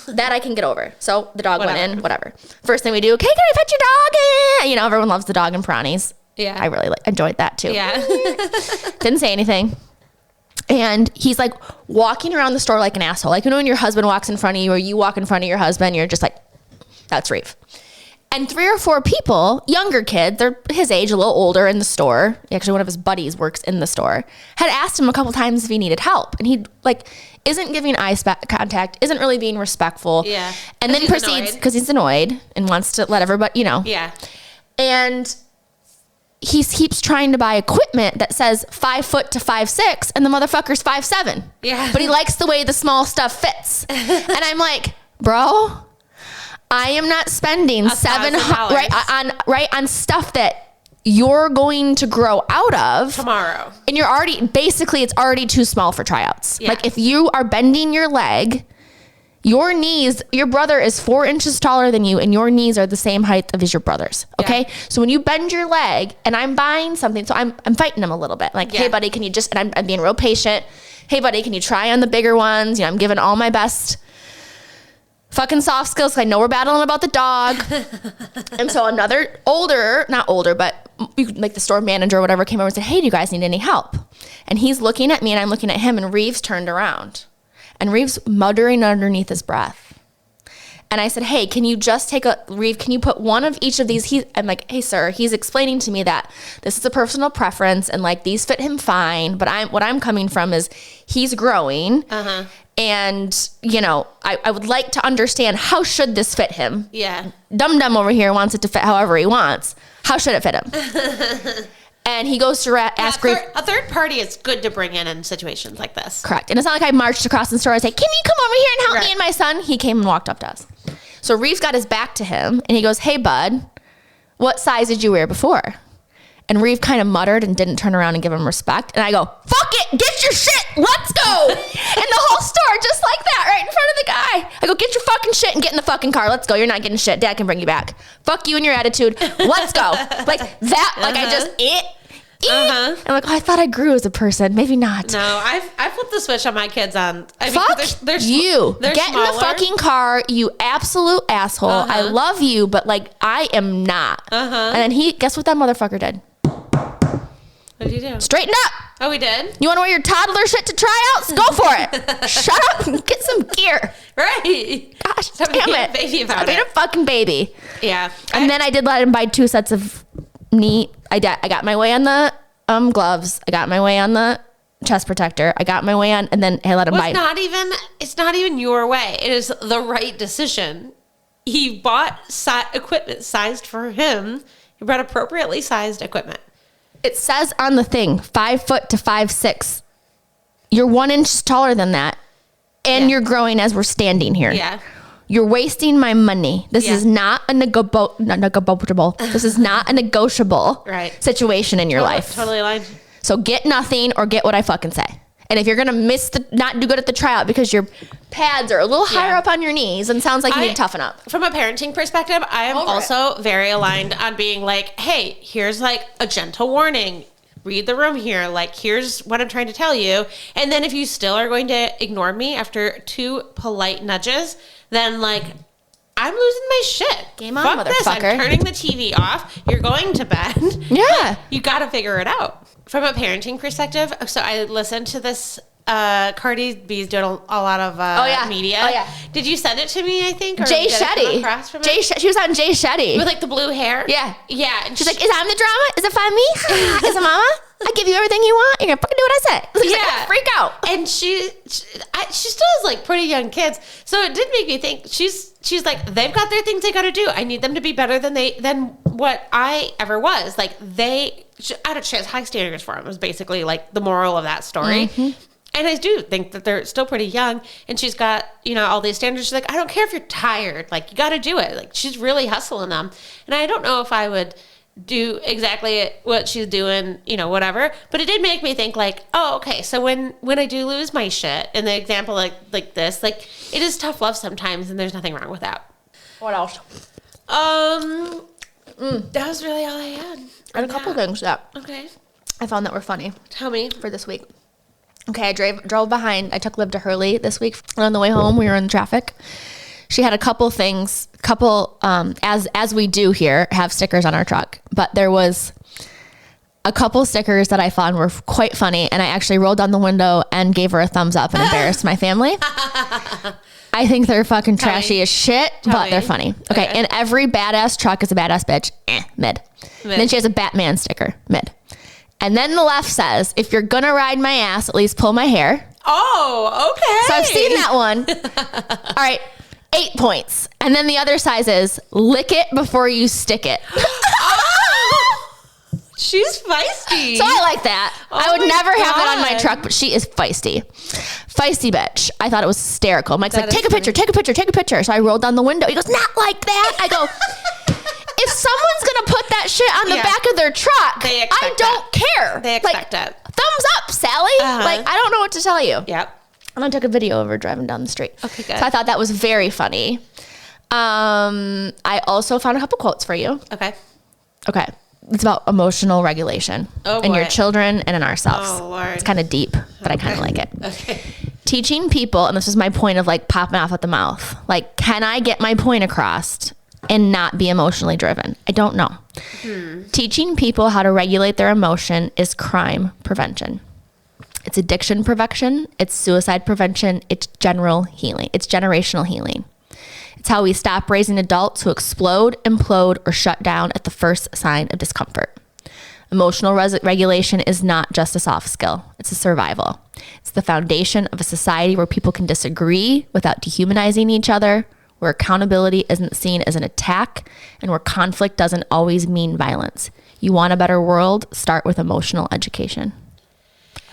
Speaker 1: That I can get over. So the dog went in, whatever. First thing we do, okay, can I pet your dog? You know, everyone loves the dog in Pirani's.
Speaker 2: Yeah.
Speaker 1: I really enjoyed that too.
Speaker 2: Yeah.
Speaker 1: Didn't say anything. And he's like walking around the store like an asshole. Like, you know, when your husband walks in front of you or you walk in front of your husband, you're just like, that's Reeve. And 3 or 4 people, younger kids, they're his age, a little older in the store. Actually, one of his buddies works in the store. Had asked him a couple times if he needed help. And he like isn't giving eye contact, isn't really being respectful.
Speaker 2: Yeah.
Speaker 1: And then proceeds, because he's annoyed and wants to let everybody, you know.
Speaker 2: Yeah.
Speaker 1: And he keeps trying to buy equipment that says 5 foot to 5'6", and the motherfucker's 5'7".
Speaker 2: Yeah.
Speaker 1: But he likes the way the small stuff fits. And I'm like, bro, I am not spending $700 on stuff that you're going to grow out of
Speaker 2: tomorrow.
Speaker 1: And you're already, basically it's already too small for tryouts. Yeah. Like if you are bending your leg, your knees, your brother is 4 inches taller than you and your knees are the same height as your brother's. Okay. Yeah. So when you bend your leg and I'm buying something, so I'm fighting him a little bit. Like, hey buddy, can you just, and I'm being real patient. Hey buddy, can you try on the bigger ones? You know, I'm giving all my best fucking soft skills. I know we're battling about the dog. And so another not older, but like the store manager or whatever came over and said, hey, do you guys need any help? And he's looking at me and I'm looking at him and Reeves turned around and Reeves muttering underneath his breath. And I said, hey, can you just Reeve, can you put one of each of these? I'm like, hey, sir, he's explaining to me that this is a personal preference and like these fit him fine. But what I'm coming from is he's growing. Uh-huh. And, you know, I would like to understand how should this fit him?
Speaker 2: Yeah.
Speaker 1: Dum-dum over here wants it to fit however he wants. How should it fit him? And he goes to ask Reeve.
Speaker 2: A third party is good to bring in situations like this.
Speaker 1: Correct. And it's not like I marched across the store and said, can you come over here and help me and my son? He came and walked up to us. So Reeves got his back to him and he goes, hey, bud, what size did you wear before? And Reeve kind of muttered and didn't turn around and give him respect. And I go, fuck it, get your shit, let's go. And the whole store, just like that, right in front of the guy. I go, get your fucking shit and get in the fucking car. Let's go. You're not getting shit. Dad can bring you back. Fuck you and your attitude. Let's go. Like that, like I just, I'm like, oh, I thought I grew as a person. Maybe not.
Speaker 2: No, I flipped the switch on my kids on.
Speaker 1: Fuck you. Get smaller. In the fucking car, you absolute asshole. I love you, but like, I am not. And then guess what that motherfucker did?
Speaker 2: What did you do?
Speaker 1: Straighten up.
Speaker 2: Oh, we did?
Speaker 1: You want to wear your toddler shit to tryouts? Go for it. Shut up and get some gear.
Speaker 2: Right.
Speaker 1: Gosh, damn it.
Speaker 2: Baby about
Speaker 1: I made a fucking baby.
Speaker 2: Yeah.
Speaker 1: And then I did let him buy 2 sets of knee. I got my way on the gloves. I got my way on the chest protector. I got my way on, and then I let him buy.
Speaker 2: It's not even your way. It is the right decision. He bought equipment sized for him. He bought appropriately sized equipment.
Speaker 1: It says on the thing, 5 foot to 5'6". You're 1 inch taller than that. And you're growing as we're standing here.
Speaker 2: Yeah.
Speaker 1: You're wasting my money. This is not a negotiable. This is not a negotiable situation in your life.
Speaker 2: Totally aligned.
Speaker 1: So get nothing or get what I fucking say. And if you're going to not do good at the tryout because your pads are a little higher up on your knees, and sounds like you need to toughen up.
Speaker 2: From a parenting perspective, I am also very aligned on being like, hey, here's like a gentle warning. Read the room here. Like, here's what I'm trying to tell you. And then if you still are going to ignore me after 2 polite nudges, then like, I'm losing my shit.
Speaker 1: Game on,
Speaker 2: Fuck this.
Speaker 1: motherfucker.
Speaker 2: I'm turning the TV off. You're going to bed.
Speaker 1: Yeah.
Speaker 2: You got to figure it out. From a parenting perspective, so I listened to this. Cardi B's doing a lot of media.
Speaker 1: Oh, yeah.
Speaker 2: Did you send it to me, I think? Or
Speaker 1: Jay Shetty. She was on Jay Shetty.
Speaker 2: With like the blue hair?
Speaker 1: Yeah.
Speaker 2: Yeah. And
Speaker 1: she's like, is I'm the drama? Is it fine me? Is it mama? I give you everything you want. You're going to fucking do what I say. She's like, freak out.
Speaker 2: And she still has like pretty young kids. So it did make me think she's like, they've got their things they got to do. I need them to be better than what I ever was. Like she has high standards for them was basically like the moral of that story. Mm-hmm. And I do think that they're still pretty young, and she's got, all these standards. She's like, I don't care if you're tired. Like, you got to do it. Like, she's really hustling them. And I don't know if I would do exactly what she's doing, whatever. But it did make me think like, oh, okay. So when I do lose my shit, in the example like this, like, it is tough love sometimes, and there's nothing wrong with that.
Speaker 1: What else?
Speaker 2: That was really all I had.
Speaker 1: I had a couple things that I found that were funny.
Speaker 2: Tell me.
Speaker 1: For this week. Okay, I drove behind. I took Liv to Hurley this week. And on the way home, we were in traffic. She had a couple things, as we do here, have stickers on our truck. But there was a couple stickers that I found were quite funny. And I actually rolled down the window and gave her a thumbs up and embarrassed my family. I think they're fucking trashy as shit, but they're funny. Okay, and every badass truck is a badass bitch. Mid. Then she has a Batman sticker. Mid. And then the left says, if you're going to ride my ass, at least pull my hair.
Speaker 2: Oh, okay.
Speaker 1: So I've seen that one. All right, 8 points. And then the other size is, lick it before you stick it.
Speaker 2: Oh, she's feisty.
Speaker 1: So I like that. I would never have that on my truck, but she is feisty. Feisty bitch. I thought it was hysterical. Mike's like, take a picture. So I rolled down the window. He goes, not like that. I go... If someone's going to put that shit on the back of their truck, I don't care.
Speaker 2: They expect it.
Speaker 1: Thumbs up, Sally. Like, I don't know what to tell you.
Speaker 2: Yep.
Speaker 1: And I took a video of her driving down the street.
Speaker 2: Okay, good.
Speaker 1: So I thought that was very funny. I also found a couple quotes for you.
Speaker 2: Okay.
Speaker 1: It's about emotional regulation in your children and in ourselves.
Speaker 2: Oh, Lord.
Speaker 1: It's kind of deep, but I kind of like it.
Speaker 2: Okay.
Speaker 1: Teaching people, and this is my point of like popping off at the mouth. Like, can I get my point across and not be emotionally driven? I don't know. Teaching people how to regulate their emotion is crime prevention. It's addiction prevention. It's suicide prevention. It's general healing. It's generational healing. It's how we stop raising adults who explode, implode, or shut down at the first sign of discomfort. Emotional regulation is not just a soft skill. It's a survival. It's the foundation of a society where people can disagree without dehumanizing each other, where accountability isn't seen as an attack, and where conflict doesn't always mean violence. You want a better world? Start with emotional education.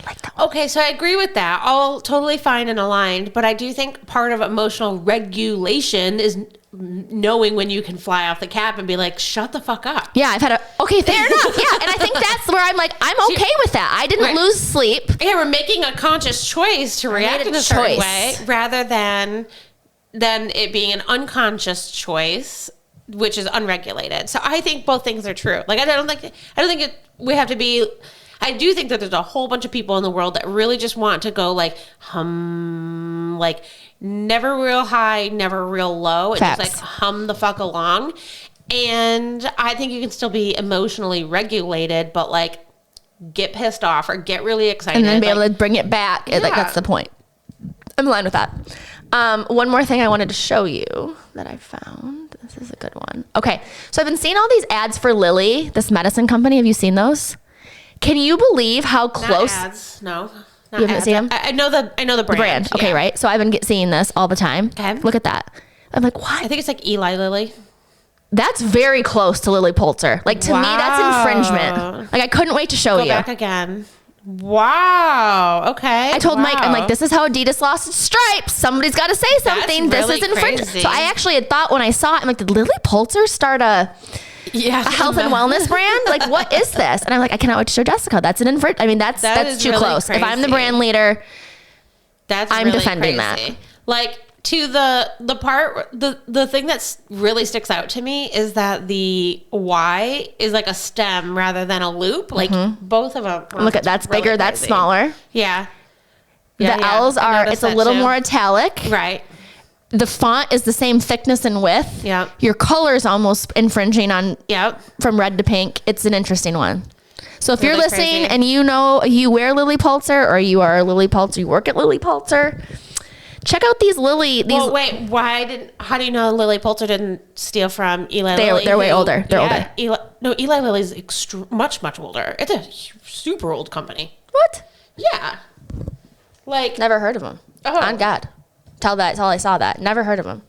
Speaker 1: I like that one.
Speaker 2: Okay, so I agree with that. All totally fine and aligned, but I do think part of emotional regulation is knowing when you can fly off the cap and be like, shut the fuck up.
Speaker 1: Yeah, fair enough. Yeah, and I think that's where I'm like, I'm okay with that. I didn't lose sleep.
Speaker 2: Yeah, we're making a conscious choice to react in a certain way rather than it being an unconscious choice, which is unregulated. So I think both things are true. Like, we have to be, I do think that there's a whole bunch of people in the world that really just want to go like, like never real high, never real low, and just like hum the fuck along. And I think you can still be emotionally regulated, but like get pissed off or get really excited.
Speaker 1: And then be able to bring it back. Yeah. Like, that's the point. I'm aligned with that. One more thing I wanted to show you that I found. This is a good one. Okay. So I've been seeing all these ads for Lilly, this medicine company. Have you seen those? Can you believe how close?
Speaker 2: Not ads. No.
Speaker 1: You haven't seen them?
Speaker 2: I know the brand.
Speaker 1: Okay, right. So I've been seeing this all the time.
Speaker 2: Okay.
Speaker 1: Look at that. I'm like, what?
Speaker 2: I think it's like Eli Lilly.
Speaker 1: That's very close to Lily Pulitzer. Like, to me, that's infringement. Like, I couldn't wait to show you.
Speaker 2: Go back again. Wow. Okay.
Speaker 1: I told Mike, I'm like, this is how Adidas lost its stripes. Somebody's got to say something.
Speaker 2: That's really
Speaker 1: this is infringement.
Speaker 2: crazy.
Speaker 1: So I actually had thought when I saw it, I'm like, did Lily Pulitzer start a
Speaker 2: Yeah.
Speaker 1: A health and wellness brand? Like, what is this? And I'm like, I cannot wait to show Jessica. That's an invert. I mean, that's too really close. Crazy. If I'm the brand leader, I'm really defending crazy. That.
Speaker 2: Like, to the part, the thing that's really sticks out to me is that the Y is like a stem rather than a loop. Like both of them.
Speaker 1: Look at that's really bigger, crazy. That's smaller.
Speaker 2: Yeah.
Speaker 1: The L's are, it's a little more italic.
Speaker 2: Right.
Speaker 1: The font is the same thickness and width.
Speaker 2: Yeah.
Speaker 1: Your color is almost infringing on from red to pink. It's an interesting one. So if you're listening and you know you wear Lily Pulitzer or you are a Lily Pulitzer, you work at Lily Pulitzer, check out these Lily.
Speaker 2: Well, wait, how do you know Lily Pulitzer didn't steal from Eli Lilly?
Speaker 1: They're way older. They're older.
Speaker 2: Eli Lilly's much older. It's a super old company.
Speaker 1: What?
Speaker 2: Yeah. Like,
Speaker 1: never heard of them. Oh. On God. Tell I saw that. Never heard of them.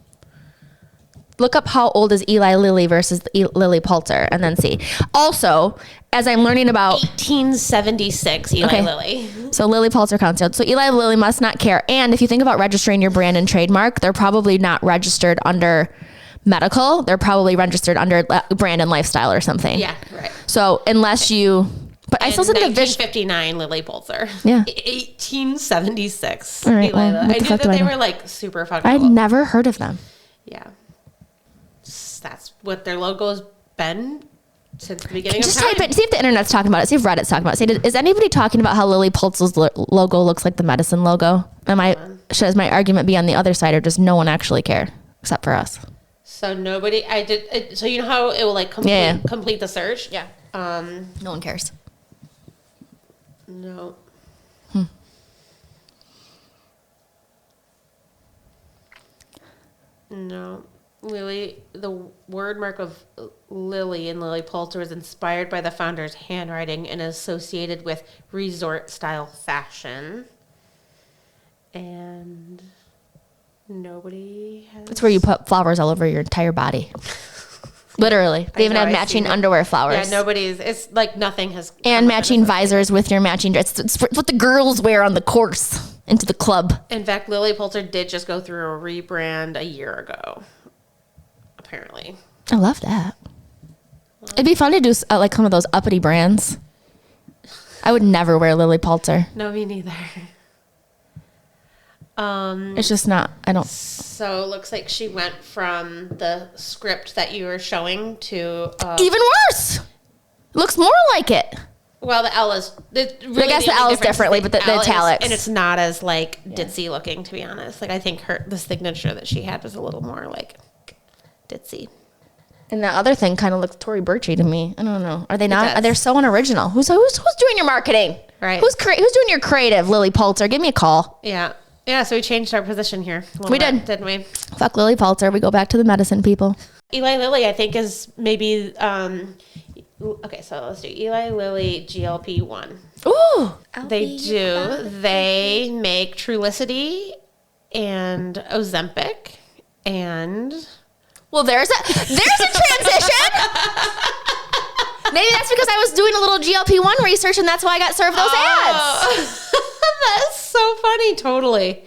Speaker 1: Look up how old is Eli Lilly versus Lily Pulitzer and then see. Also, as I'm learning about
Speaker 2: 1876 Eli Lilly.
Speaker 1: So Lily Pulitzer counts out. So Eli Lilly must not care. And if you think about registering your brand and trademark, they're probably not registered under medical. They're probably registered under brand and lifestyle or something.
Speaker 2: Yeah, right.
Speaker 1: So unless you... But I still think the
Speaker 2: 1959 Lily Pulitzer.
Speaker 1: Yeah.
Speaker 2: 1876.
Speaker 1: All right.
Speaker 2: Eli Lilly. I knew that they were like super fucking
Speaker 1: I'd never heard of them.
Speaker 2: Yeah. That's what their logo's been since the beginning of time.
Speaker 1: Just type it. See if the internet's talking about it. See if Reddit's talking about it. Is anybody talking about how Lily Pulitzer's logo looks like the medicine logo? Should my argument be on the other side, or does no one actually care except for us?
Speaker 2: So nobody. So you know how it will like complete the search?
Speaker 1: Yeah. No one cares.
Speaker 2: No. No. Lily, the word mark of Lily and Lily Pulitzer is inspired by the founder's handwriting and associated with resort style fashion. And nobody has...
Speaker 1: It's where you put flowers all over your entire body. Literally. They even have matching underwear flowers.
Speaker 2: Yeah, it's like nothing has...
Speaker 1: And matching visors with your matching dress. It's what the girls wear on the course into the club.
Speaker 2: In fact, Lily Pulitzer did just go through a rebrand a year ago. Apparently.
Speaker 1: I love that. It'd be fun to do like some of those uppity brands. I would never wear Lily Pulitzer.
Speaker 2: No, me neither.
Speaker 1: It's just not, I don't.
Speaker 2: So it looks like she went from the script that you were showing to...
Speaker 1: even worse. Looks more like it.
Speaker 2: Well, the L is... Really
Speaker 1: I guess the L is differently, but the italics.
Speaker 2: And it's not as like ditzy looking, to be honest. Like I think the signature that she had was a little more like ditzy.
Speaker 1: And that other thing kind of looks Tory Burchy to me. I don't know. Are they not? They're so unoriginal. Who's doing your marketing?
Speaker 2: Right.
Speaker 1: Who's doing your creative, Lily Pulitzer? Give me a call.
Speaker 2: Yeah. Yeah, so we changed our position here.
Speaker 1: We did.
Speaker 2: Didn't we?
Speaker 1: Fuck Lily Pulitzer. We go back to the medicine people.
Speaker 2: Eli Lilly, I think, is maybe... okay, so let's do Eli Lilly GLP-1.
Speaker 1: Ooh!
Speaker 2: They do. They make Trulicity and Ozempic and...
Speaker 1: Well, there's a transition. Maybe that's because I was doing a little GLP-1 research and that's why I got served those ads.
Speaker 2: That's so funny. Totally.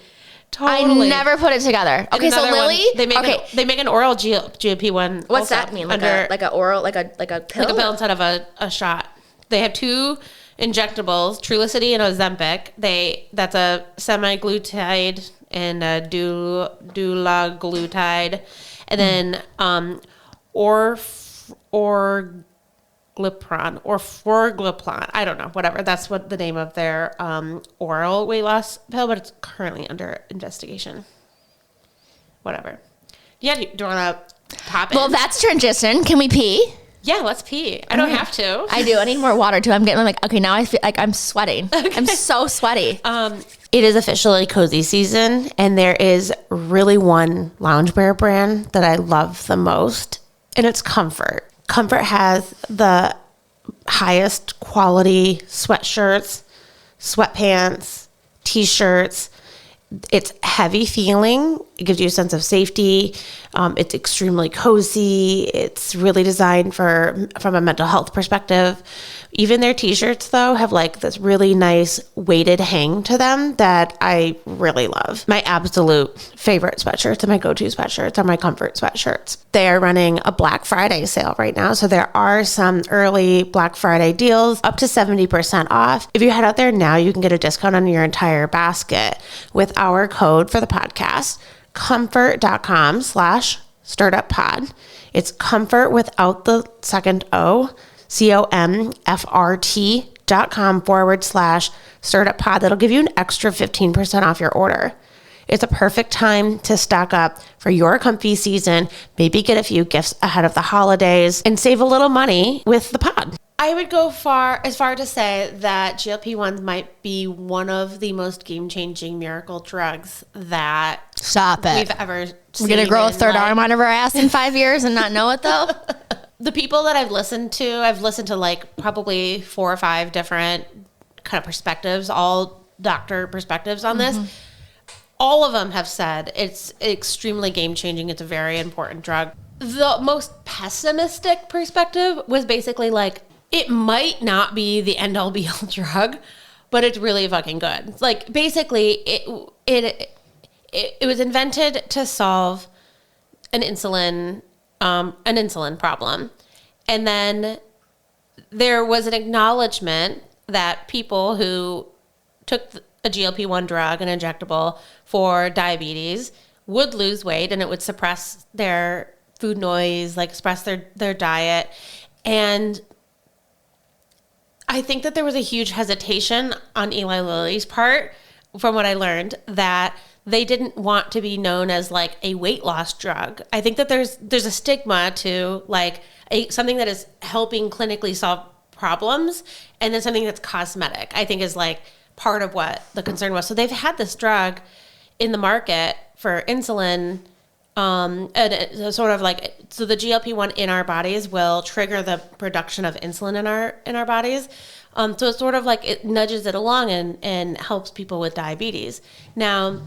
Speaker 1: I never put it together. Okay, so Lily,
Speaker 2: they make an oral GLP-1.
Speaker 1: What's that mean? Like a oral, like a pill?
Speaker 2: Like a pill instead of a shot. They have two injectables, Trulicity and Ozempic. That's a semaglutide and a dulaglutide. And then orglipron or forglipron. I don't know, whatever. That's what the name of their oral weight loss pill, but it's currently under investigation. Whatever. Yeah, do you want to pop it?
Speaker 1: Well, that's transition. Can we pee?
Speaker 2: Yeah, let's pee. I don't have to.
Speaker 1: I do. I need more water too. I'm like, okay, now I feel like I'm sweating. Okay. I'm so sweaty.
Speaker 2: It is officially cozy season, and there is really one loungewear brand that I love the most, and it's Comfort. Comfort has the highest quality sweatshirts, sweatpants, t-shirts. It's heavy feeling. It gives you a sense of safety. It's extremely cozy. It's really designed from a mental health perspective Even their t-shirts, though, have like this really nice weighted hang to them that I really love. My absolute favorite sweatshirts and my go-to sweatshirts are my comfort sweatshirts. They are running a Black Friday sale right now. So there are some early Black Friday deals up to 70% off. If you head out there now, you can get a discount on your entire basket with our code for the podcast, comfort.com/startuppod. It's comfort without the second O, comfort.com/startuppod. That'll give you an extra 15% off your order. It's a perfect time to stock up for your comfy season, maybe get a few gifts ahead of the holidays, and save a little money with the pod. I would go as far to say that GLP-1s might be one of the most game-changing miracle drugs that we've ever seen.
Speaker 1: We're going to grow a third arm out of our ass in 5 years and not know it, though?
Speaker 2: The people that I've listened to like probably 4 or 5 different kind of perspectives, all doctor perspectives on this. All of them have said it's extremely game-changing. It's a very important drug. The most pessimistic perspective was basically like, it might not be the end-all be-all drug, but it's really fucking good. Like, basically, it was invented to solve an insulin problem. And then there was an acknowledgement that people who took a GLP-1 drug, an injectable for diabetes, would lose weight, and it would suppress their food noise, like suppress their diet. And I think that there was a huge hesitation on Eli Lilly's part, from what I learned, that they didn't want to be known as like a weight loss drug. I think that there's a stigma to like something that is helping clinically solve problems, and then something that's cosmetic, I think is like part of what the concern was. So they've had this drug in the market for insulin, and it's sort of like, so the GLP-1 in our bodies will trigger the production of insulin in our bodies. So it's sort of like it nudges it along and helps people with diabetes. Now,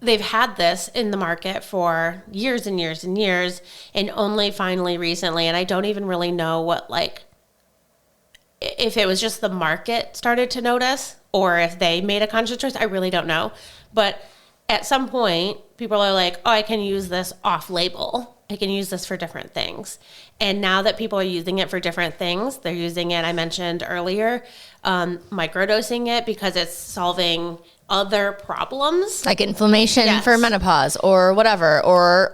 Speaker 2: they've had this in the market for years and years and years, and only finally recently, and I don't even really know what, like, if it was just the market started to notice or if they made a conscious choice, I really don't know. But at some point, people are like, oh, I can use this off-label. I can use this for different things. And now that people are using it for different things, they're using it, I mentioned earlier, microdosing it because it's solving other problems.
Speaker 1: Like inflammation for menopause or whatever. I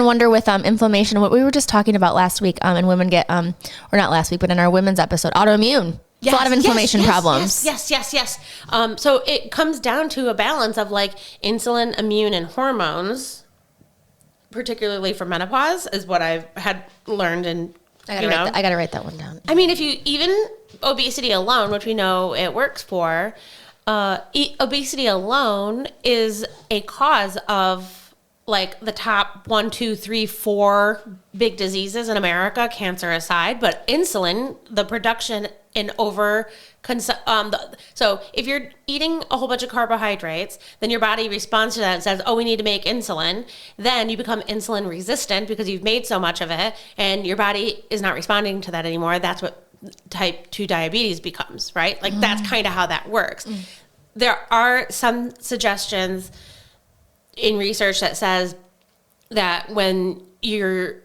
Speaker 1: wonder with inflammation, what we were just talking about last week, and women get, or not last week, but in our women's episode, autoimmune. Yes, a lot of inflammation problems.
Speaker 2: Yes. So it comes down to a balance of like insulin, immune, and hormones, particularly for menopause, is what I've had learned. And
Speaker 1: I gotta write that one down.
Speaker 2: I mean, if you even obesity alone, which we know it works for, obesity alone is a cause of like the top 1, 2, 3, 4 big diseases in America, cancer aside. But insulin, the production in so if you're eating a whole bunch of carbohydrates, then your body responds to that and says, oh, we need to make insulin. Then you become insulin resistant because you've made so much of it and your body is not responding to that anymore. That's what type 2 diabetes becomes, right? Like that's kind of how that works. There are some suggestions in research that says that when you're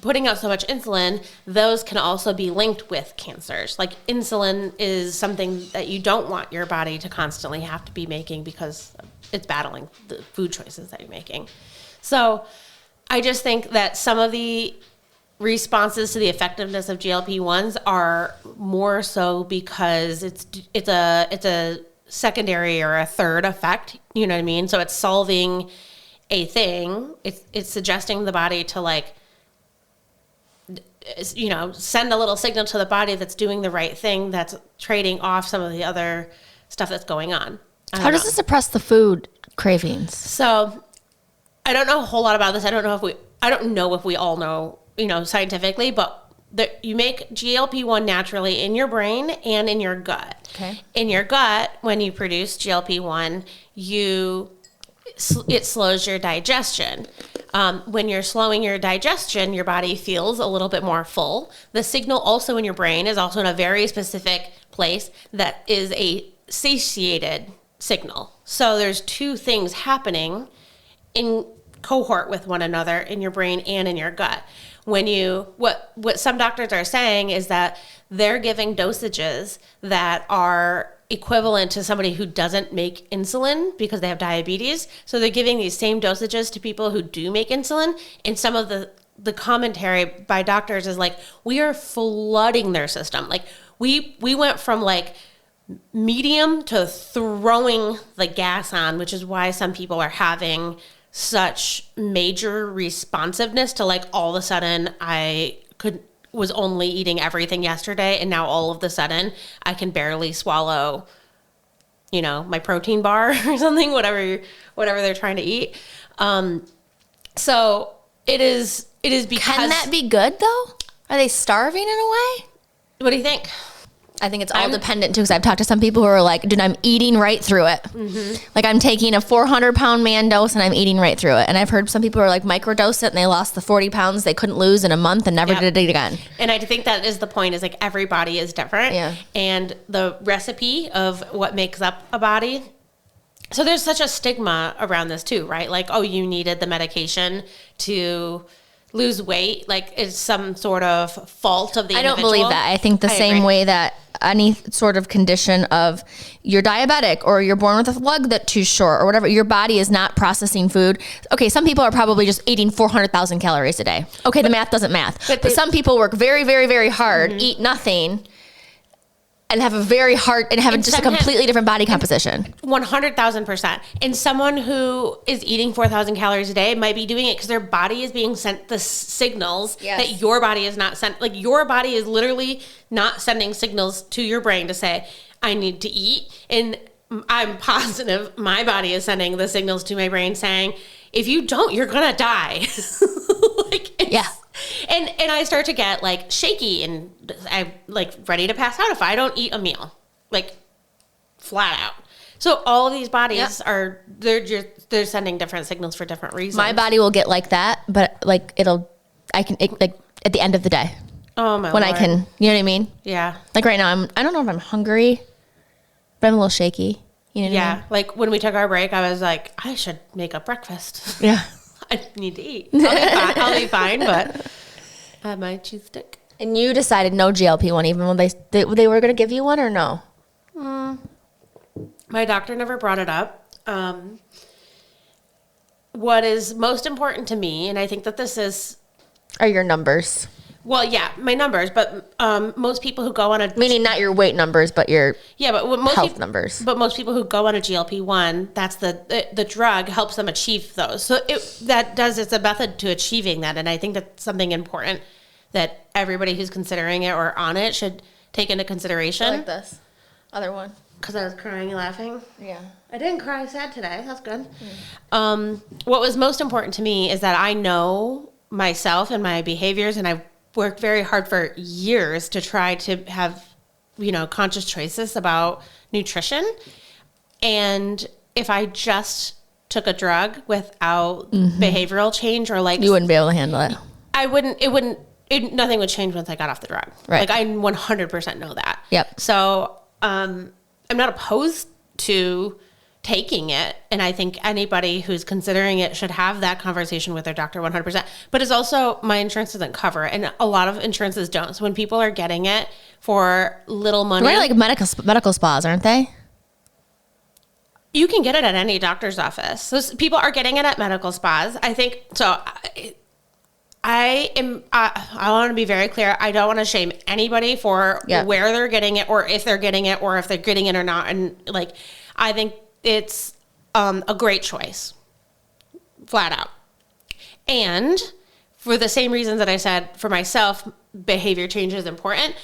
Speaker 2: putting out so much insulin, those can also be linked with cancers. Like insulin is something that you don't want your body to constantly have to be making because it's battling the food choices that you're making. So I just think that some of the responses to the effectiveness of GLP-1s are more so because it's a secondary or a third effect, you know what I mean? So it's solving a thing. It's suggesting the body to like, you know, send a little signal to the body that's doing the right thing, that's trading off some of the other stuff that's going on.
Speaker 1: How does it suppress the food cravings?
Speaker 2: So I don't know a whole lot about this. I don't know if we all know, you know, scientifically, but you make GLP-1 naturally in your brain and in your gut.
Speaker 1: Okay.
Speaker 2: In your gut, when you produce GLP-1, it slows your digestion. When you're slowing your digestion, your body feels a little bit more full. The signal also in your brain is also in a very specific place that is a satiated signal. So there's two things happening in cohort with one another in your brain and in your gut. When you, what some doctors are saying is that they're giving dosages that are equivalent to somebody who doesn't make insulin because they have diabetes. So they're giving these same dosages to people who do make insulin. And some of the commentary by doctors is like, we are flooding their system. Like we went from like medium to throwing the gas on, which is why some people are having such major responsiveness to like all of a sudden was only eating everything yesterday and now all of a sudden I can barely swallow, my protein bar or something, whatever they're trying to eat. So it is because.
Speaker 1: Can that be good though? Are they starving in a way?
Speaker 2: What do you think?
Speaker 1: I think it's all dependent too, because I've talked to some people who are like, dude, I'm eating right through it. Mm-hmm. Like I'm taking a 400-pound man dose and I'm eating right through it. And I've heard some people who are like microdose it and they lost the 40 pounds they couldn't lose in a month and never did it again.
Speaker 2: And I think that is the point, is like every body is different.
Speaker 1: Yeah.
Speaker 2: And the recipe of what makes up a body. So there's such a stigma around this too, right? Like, oh, you needed the medication to lose weight. Like it's some sort of fault of the individual.
Speaker 1: I don't believe that. I think the same way that any sort of condition of you're diabetic or you're born with a lug that's too short or whatever, your body is not processing food. Okay, some people are probably just eating 400,000 calories a day. Okay, the math doesn't math. But some people work very, very, very hard, eat nothing, and have just a completely different body composition.
Speaker 2: 100,000%. And someone who is eating 4,000 calories a day might be doing it because their body is being sent the signals that your body is not sent. Like your body is literally not sending signals to your brain to say, I need to eat. And I'm positive my body is sending the signals to my brain saying, if you don't, you're going to die. And I start to get like shaky and I'm like ready to pass out if I don't eat a meal, like flat out. So all of these bodies they're sending different signals for different reasons.
Speaker 1: My body will get like that, but like at the end of the day.
Speaker 2: Oh my
Speaker 1: when
Speaker 2: Lord.
Speaker 1: I can, you know what I mean?
Speaker 2: Yeah.
Speaker 1: Like right now I don't know if I'm hungry, but I'm a little shaky. You know what I mean?
Speaker 2: Like when we took our break, I was like, I should make up breakfast.
Speaker 1: Yeah.
Speaker 2: I need to eat. I'll be fine, but I have my cheese stick.
Speaker 1: And you decided no GLP-1 even when they were going to give you one or no?
Speaker 2: My doctor never brought it up. What is most important to me, and I think that this is...
Speaker 1: Are your numbers.
Speaker 2: Well, yeah, my numbers, but most people who go on a...
Speaker 1: Meaning not your weight numbers, but your health numbers.
Speaker 2: But most people who go on a GLP-1, that's the drug helps them achieve those. So it's a method to achieving that. And I think that's something important that everybody who's considering it or on it should take into consideration.
Speaker 1: I like this other one.
Speaker 2: Because I was crying and laughing.
Speaker 1: Yeah.
Speaker 2: I didn't cry sad today. That's good. What was most important to me is that I know myself and my behaviors, and I've worked very hard for years to try to have, conscious choices about nutrition. And if I just took a drug without behavioral change or like...
Speaker 1: You wouldn't be able to handle it.
Speaker 2: Nothing would change once I got off the drug.
Speaker 1: Right.
Speaker 2: Like I 100% know that.
Speaker 1: Yep.
Speaker 2: So I'm not opposed to taking it. And I think anybody who's considering it should have that conversation with their doctor 100%. But it's also, my insurance doesn't cover it. And a lot of insurances don't. So when people are getting it for little money.
Speaker 1: They're like medical spas, aren't they?
Speaker 2: You can get it at any doctor's office. So people are getting it at medical spas. I think, so I want to be very clear. I don't want to shame anybody for where they're getting it or if they're getting it or if they're getting it or not. And like, I think it's a great choice, flat out. And for the same reasons that I said for myself, behavior change is important.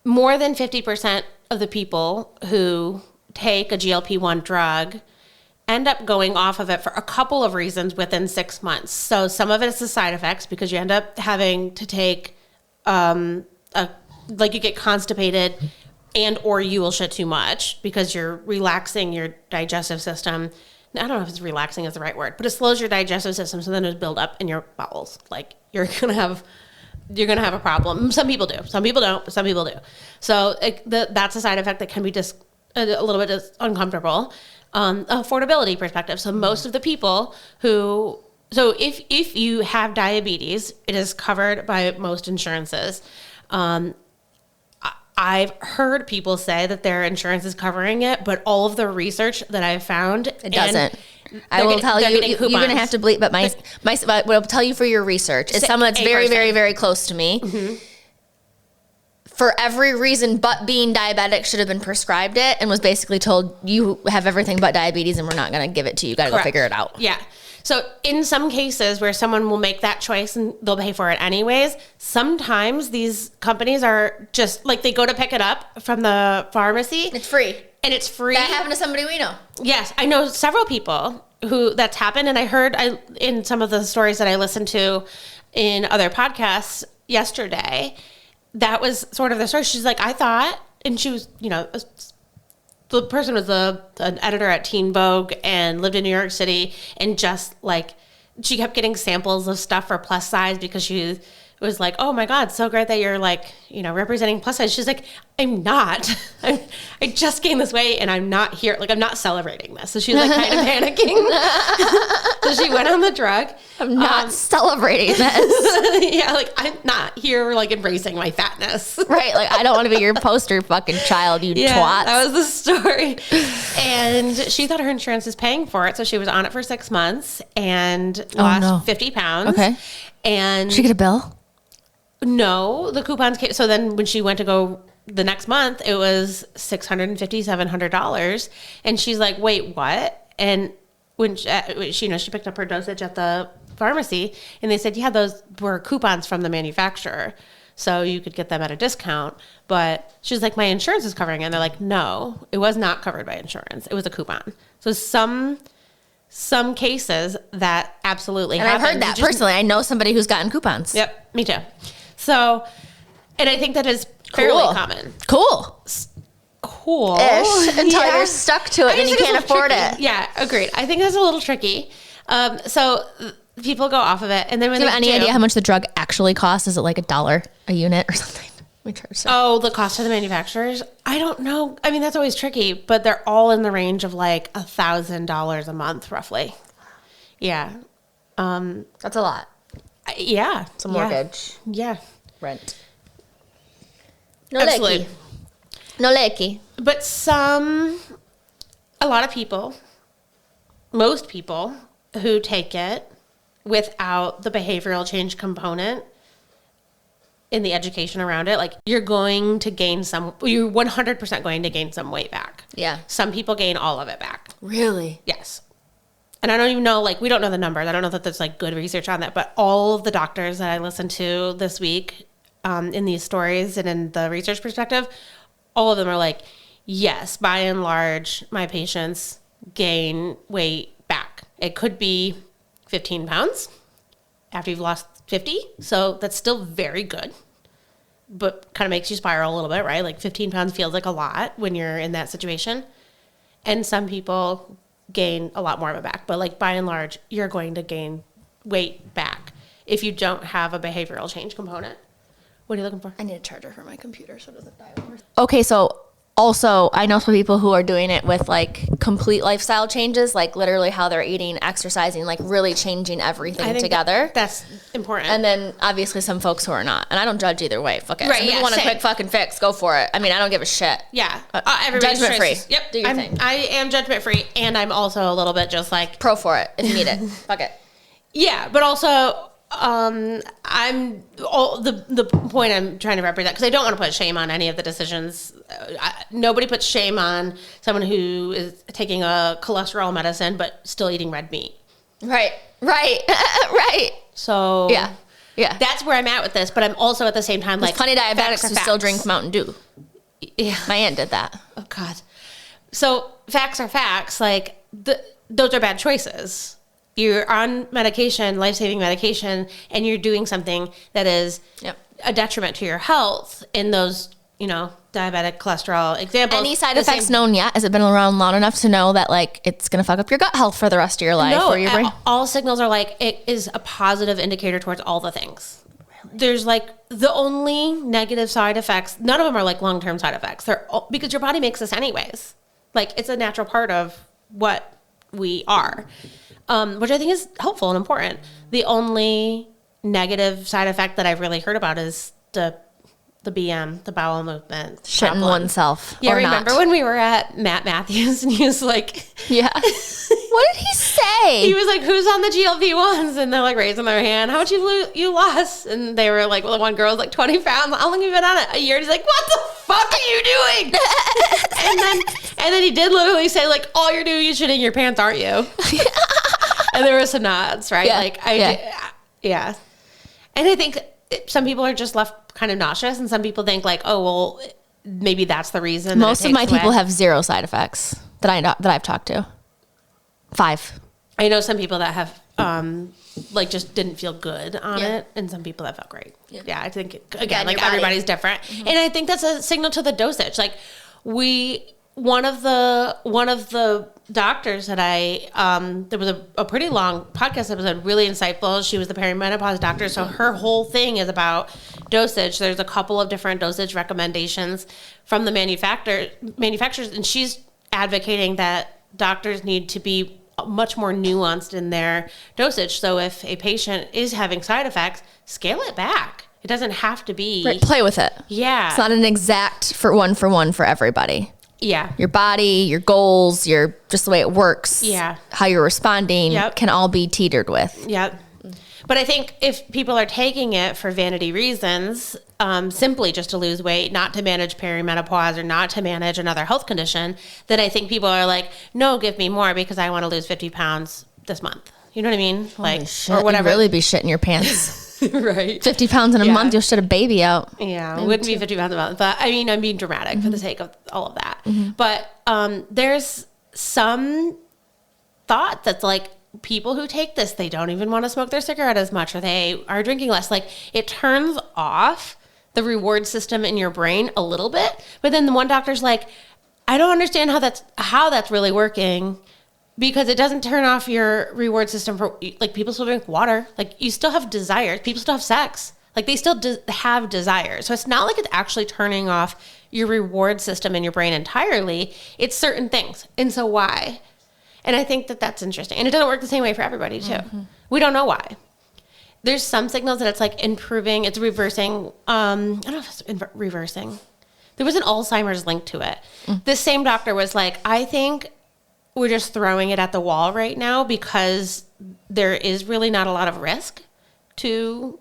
Speaker 2: More than 50% of the people who take a GLP-1 drug end up going off of it for a couple of reasons within 6 months. So some of it is the side effects because you end up having to take, you get constipated and or you will shit too much because you're relaxing your digestive system I don't know if it's relaxing is the right word, but it slows your digestive system, so then it'll build up in your bowels. Like you're gonna have a problem. Some people do, some people don't, but some people do. So that's a side effect that can be just a little bit uncomfortable. Affordability perspective. So most of the people if you have diabetes, it is covered by most insurances. I've heard people say that their insurance is covering it, but all of the research that I've found,
Speaker 1: it doesn't. I will tell you, you're going to have to bleep, but what I'll tell you for your research is someone that's very, very, very close to me. Mm-hmm. For every reason but being diabetic should have been prescribed it and was basically told, you have everything but diabetes and we're not going to give it to you. You got to go figure it out.
Speaker 2: Yeah. So in some cases where someone will make that choice and they'll pay for it anyways, sometimes these companies are just like, they go to pick it up from the pharmacy.
Speaker 1: It's free.
Speaker 2: And it's free.
Speaker 1: That happened to somebody we know.
Speaker 2: Yes. I know several people who that's happened. And I heard in some of the stories that I listened to in other podcasts yesterday, that was sort of the story. She's like, I thought, and she was, the person was an editor at Teen Vogue and lived in New York City, and just like she kept getting samples of stuff for plus size because she was like, oh my God, so great that you're like, representing plus size. She's like, I'm not. I just gained this weight and I'm not here. Like, I'm not celebrating this. So she was like kind of panicking. So she went on the drug.
Speaker 1: I'm not celebrating this.
Speaker 2: Yeah, like I'm not here like embracing my fatness.
Speaker 1: Right. Like I don't want to be your poster fucking child, you twat.
Speaker 2: That was the story. And she thought her insurance was paying for it. So she was on it for 6 months and lost 50 pounds.
Speaker 1: Okay.
Speaker 2: And
Speaker 1: did she get a bill?
Speaker 2: No, the coupons came. So then when she went to go the next month, it was $650, $700. And she's like, wait, what? And when she picked up her dosage at the pharmacy and they said, yeah, those were coupons from the manufacturer. So you could get them at a discount. But she's like, my insurance is covering it. And they're like, no, it was not covered by insurance. It was a coupon. So some cases that absolutely happen.
Speaker 1: I've heard that personally. I know somebody who's gotten coupons.
Speaker 2: Yep, me too. So, and I think that is fairly common.
Speaker 1: Cool-ish until you're stuck to it and you can't afford it.
Speaker 2: Yeah, agreed. I think that's a little tricky. So people go off of it, and then when
Speaker 1: do you have any idea how much the drug actually costs? Is it like $1 a unit or something? We charge.
Speaker 2: Oh, the cost of the manufacturers? I don't know. I mean, that's always tricky, but they're all in the range of like $1,000 a month, roughly. Yeah,
Speaker 1: that's a lot.
Speaker 2: Yeah,
Speaker 1: it's a mortgage.
Speaker 2: Yeah,
Speaker 1: rent.
Speaker 2: No lecky.
Speaker 1: No lecky.
Speaker 2: But a lot of people, most people who take it without the behavioral change component in the education around it, like you're 100% going to gain some weight back.
Speaker 1: Yeah.
Speaker 2: Some people gain all of it back.
Speaker 1: Really?
Speaker 2: Yes. And I don't even know, like, we don't know the numbers. I don't know that there's like good research on that, but all of the doctors that I listened to this week in these stories and in the research perspective, all of them are like, yes, by and large, my patients gain weight back. It could be 15 pounds after you've lost 50. So that's still very good, but kind of makes you spiral a little bit, right? Like 15 pounds feels like a lot when you're in that situation. And some people gain a lot more of it back, but like by and large, you're going to gain weight back if you don't have a behavioral change component. What are you looking for?
Speaker 1: I need a charger for my computer so it doesn't die over. Okay, so also I know some people who are doing it with like complete lifestyle changes, like literally how they're eating, exercising, like really changing everything together.
Speaker 2: That's important.
Speaker 1: And then obviously some folks who are not. And I don't judge either way. Fuck it.
Speaker 2: Right,
Speaker 1: some people want a quick fucking fix, go for it. I mean, I don't give a shit.
Speaker 2: Yeah.
Speaker 1: Everybody's judgment free.
Speaker 2: Yep.
Speaker 1: Do your thing.
Speaker 2: I am judgment free, and I'm also a little bit just like
Speaker 1: pro for it if you need it. Fuck it.
Speaker 2: Yeah, but also I'm the point I'm trying to represent, because I don't want to put shame on any of the decisions. Nobody puts shame on someone who is taking a cholesterol medicine but still eating red meat.
Speaker 1: Right. Right.
Speaker 2: So
Speaker 1: yeah,
Speaker 2: that's where I'm at with this. But I'm also at the same time like
Speaker 1: plenty of diabetics who still drink Mountain Dew.
Speaker 2: Yeah,
Speaker 1: my aunt did that.
Speaker 2: Oh God. So facts are facts. Like those are bad choices. You're on medication, life-saving medication, and you're doing something that is a detriment to your health in those diabetic cholesterol examples.
Speaker 1: Any side effects known yet? Has it been around long enough to know that like it's going to fuck up your gut health for the rest of your life?
Speaker 2: No,
Speaker 1: or your brain?
Speaker 2: all signals are like, it is a positive indicator towards all the things. Really? There's like the only negative side effects. None of them are like long-term side effects. They're because your body makes this anyways. Like it's a natural part of what we are, which I think is helpful and important. The only negative side effect that I've really heard about is the BM, the bowel movement.
Speaker 1: Shitting oneself.
Speaker 2: Yeah,
Speaker 1: or
Speaker 2: remember
Speaker 1: not.
Speaker 2: when we were at Matt Matthews and he was like...
Speaker 1: Yeah. What did he say?
Speaker 2: He was like, who's on the GLP-1s? And they're like raising their hand. How much you lost? And they were like, well, the one girl's like 20 pounds. How long have you been on it? A year. And he's like, what the fuck are you doing? and then he did literally say like, all you're doing is shitting your pants, aren't you? And there were some nods, right?
Speaker 1: Yeah.
Speaker 2: And I think some people are just left kind of nauseous, and some people think like, oh, well, maybe that's the reason.
Speaker 1: Most of my people have zero side effects that I've talked to. 5.
Speaker 2: I know some people that have like just didn't feel good on it, and some people that felt great. Yeah, I think again like everybody's different, and I think that's a signal to the dosage. Like one of the doctors that there was a pretty long podcast episode, really insightful. She was the perimenopause doctor, so her whole thing is about dosage. There's a couple of different dosage recommendations from the manufacturers, and she's advocating that doctors need to be much more nuanced in their dosage. So if a patient is having side effects, scale it back. It doesn't have to be...
Speaker 1: Right, play with it.
Speaker 2: Yeah.
Speaker 1: It's not an exact for one for everybody.
Speaker 2: Yeah.
Speaker 1: Your body, your goals, your just the way it works.
Speaker 2: Yeah.
Speaker 1: How you're responding can all be teetered with.
Speaker 2: Yep. But I think if people are taking it for vanity reasons, simply just to lose weight, not to manage perimenopause or not to manage another health condition, then I think people are like, no, give me more because I want to lose 50 pounds this month. You know what I mean?
Speaker 1: Holy shit, or whatever. You'd really be shitting your pants.
Speaker 2: Right.
Speaker 1: 50 pounds in a month, you'll shit a baby out.
Speaker 2: Yeah, it wouldn't be 50 pounds a month. But I mean, I'm being dramatic for the sake of all of that. But there's some thought that's like, people who take this, they don't even want to smoke their cigarette as much, or they are drinking less. Like it turns off the reward system in your brain a little bit. But then the one doctor's like, I don't understand how that's really working, because it doesn't turn off your reward system for like people still drink water. Like you still have desires. People still have sex. Like they still have desires. So it's not like it's actually turning off your reward system in your brain entirely. It's certain things. And so why? And I think that that's interesting. And it doesn't work the same way for everybody, too. We don't know why. There's some signals that it's like improving, it's reversing. I don't know if it's reversing. There was an Alzheimer's link to it. This same doctor was like, I think we're just throwing it at the wall right now because there is really not a lot of risk to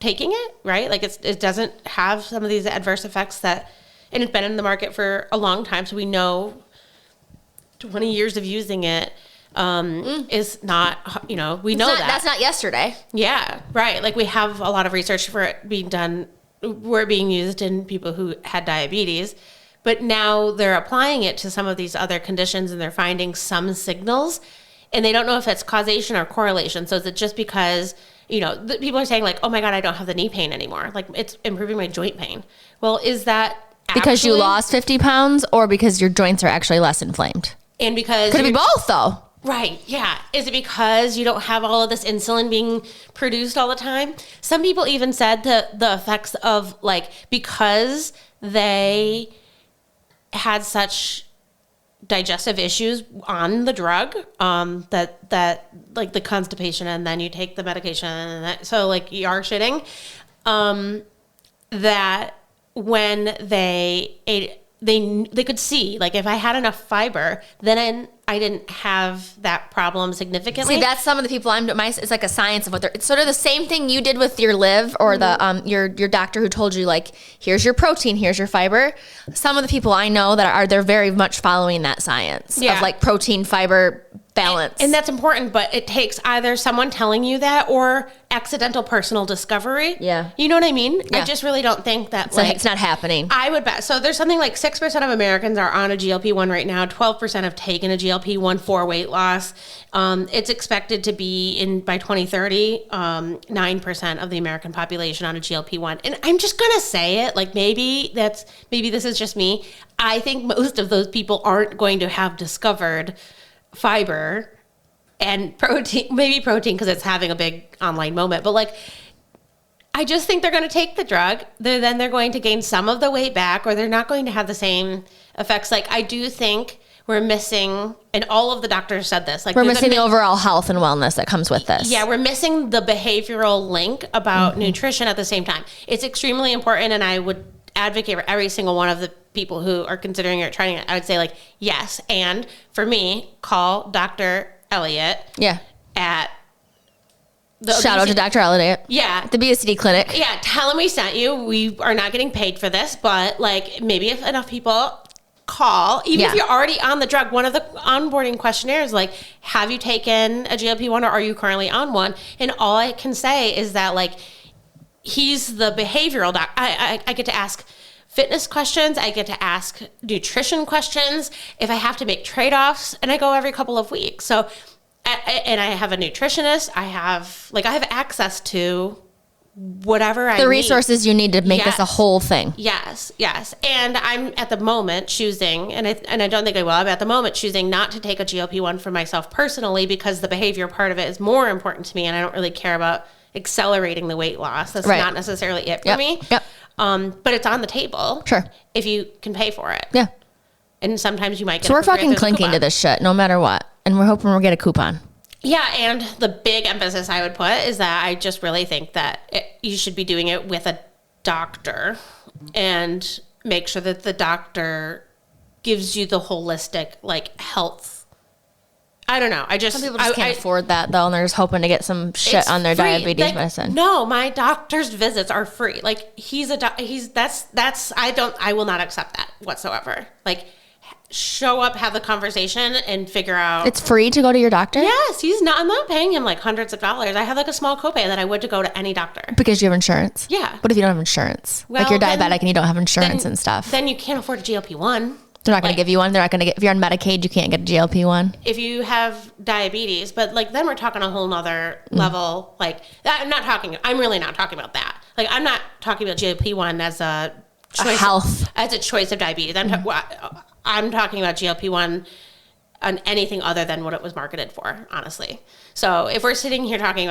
Speaker 2: taking it, right? Like it doesn't have some of these adverse effects and it's been in the market for a long time. So we know 20 years of using it is not, we know that.
Speaker 1: That's not yesterday.
Speaker 2: Yeah, right. Like we have a lot of research for it being done, where being used in people who had diabetes, but now they're applying it to some of these other conditions and they're finding some signals and they don't know if it's causation or correlation. So is it just because, people are saying like, oh my God, I don't have the knee pain anymore. Like it's improving my joint pain. Well, is that
Speaker 1: because you lost 50 pounds or because your joints are actually less inflamed?
Speaker 2: And because...
Speaker 1: Could it be both, though?
Speaker 2: Right, yeah. Is it because you don't have all of this insulin being produced all the time? Some people even said the effects of, like, because they had such digestive issues on the drug, that like, the constipation, and then you take the medication, and so, like, you are shitting, that when they ate... They could see, like, if I had enough fiber, then I didn't have that problem significantly.
Speaker 1: See, that's some of the people it's like a science of it's sort of the same thing you did with your live or the your doctor who told you, like, here's your protein, here's your fiber. Some of the people I know they're very much following that science of like protein, fiber, balance.
Speaker 2: And that's important, but it takes either someone telling you that or accidental personal discovery.
Speaker 1: Yeah.
Speaker 2: You know what I mean?
Speaker 1: Yeah.
Speaker 2: I just really don't think that
Speaker 1: it's not happening.
Speaker 2: I would bet. So there's something like 6% of Americans are on a GLP-1 right now. 12% have taken a GLP-1 for weight loss. It's expected to be by 2030, 9% of the American population on a GLP-1. And I'm just going to say it, like maybe this is just me. I think most of those people aren't going to have discovered fiber and protein, maybe protein because it's having a big online moment, but like, I just think they're going to take the drug. Then they're going to gain some of the weight back, or they're not going to have the same effects. Like, I do think we're missing, and all of the doctors said this, like
Speaker 1: we're missing the overall health and wellness that comes with this.
Speaker 2: Yeah, we're missing the behavioral link about nutrition at the same time. It's extremely important, and I would advocate for every single one of the people who are considering it or trying it. I would say, like, yes. And for me, call Dr. Elliott.
Speaker 1: Yeah.
Speaker 2: At
Speaker 1: the shout out to Dr. Elliott.
Speaker 2: Yeah.
Speaker 1: The obesity clinic.
Speaker 2: Yeah. Tell him we sent you. We are not getting paid for this, but like maybe if enough people call, even if you're already on the drug, one of the onboarding questionnaires, like, have you taken a GLP-1 or are you currently on one? And all I can say is that, like, he's the behavioral doc. I get to ask fitness questions. I get to ask nutrition questions. If I have to make trade-offs, and I go every couple of weeks. So, and I have a nutritionist. I have access to whatever I need.
Speaker 1: The resources you need to make this a whole thing.
Speaker 2: Yes. And I'm at the moment choosing, and I don't think I will, I'm at the moment choosing not to take a GLP-1 for myself personally because the behavior part of it is more important to me, and I don't really care about accelerating the weight loss. That's not necessarily it for me.
Speaker 1: Yep.
Speaker 2: But it's on the table.
Speaker 1: Sure.
Speaker 2: If you can pay for it.
Speaker 1: Yeah.
Speaker 2: And sometimes you might get.
Speaker 1: So we're fucking clinking to this shit no matter what. And we're hoping we'll get a coupon.
Speaker 2: Yeah. And the big emphasis I would put is that I just really think that you should be doing it with a doctor and make sure that the doctor gives you the holistic, like, health. I don't know. Some
Speaker 1: people just can't afford that though, and they're just hoping to get some shit on their diabetes medicine.
Speaker 2: No, my doctor's visits are free. Like, I will not accept that whatsoever. Like, show up, have the conversation, and figure out.
Speaker 1: It's free to go to your doctor?
Speaker 2: Yes, I'm not paying him like hundreds of dollars. I have like a small copay that I would to go to any doctor.
Speaker 1: Because you have insurance?
Speaker 2: Yeah.
Speaker 1: What if you don't have insurance? Well, like you're diabetic and you don't have insurance and stuff.
Speaker 2: Then you can't afford a GLP-1.
Speaker 1: They're not going to give you one. They're not going to if you're on Medicaid, you can't get a GLP-1.
Speaker 2: If you have diabetes, but like then we're talking a whole nother level. Like I'm really not talking about that. Like I'm not talking about GLP-1 as a choice, as a choice of diabetes. I'm talking about GLP-1 on anything other than what it was marketed for, honestly. So if we're sitting here talking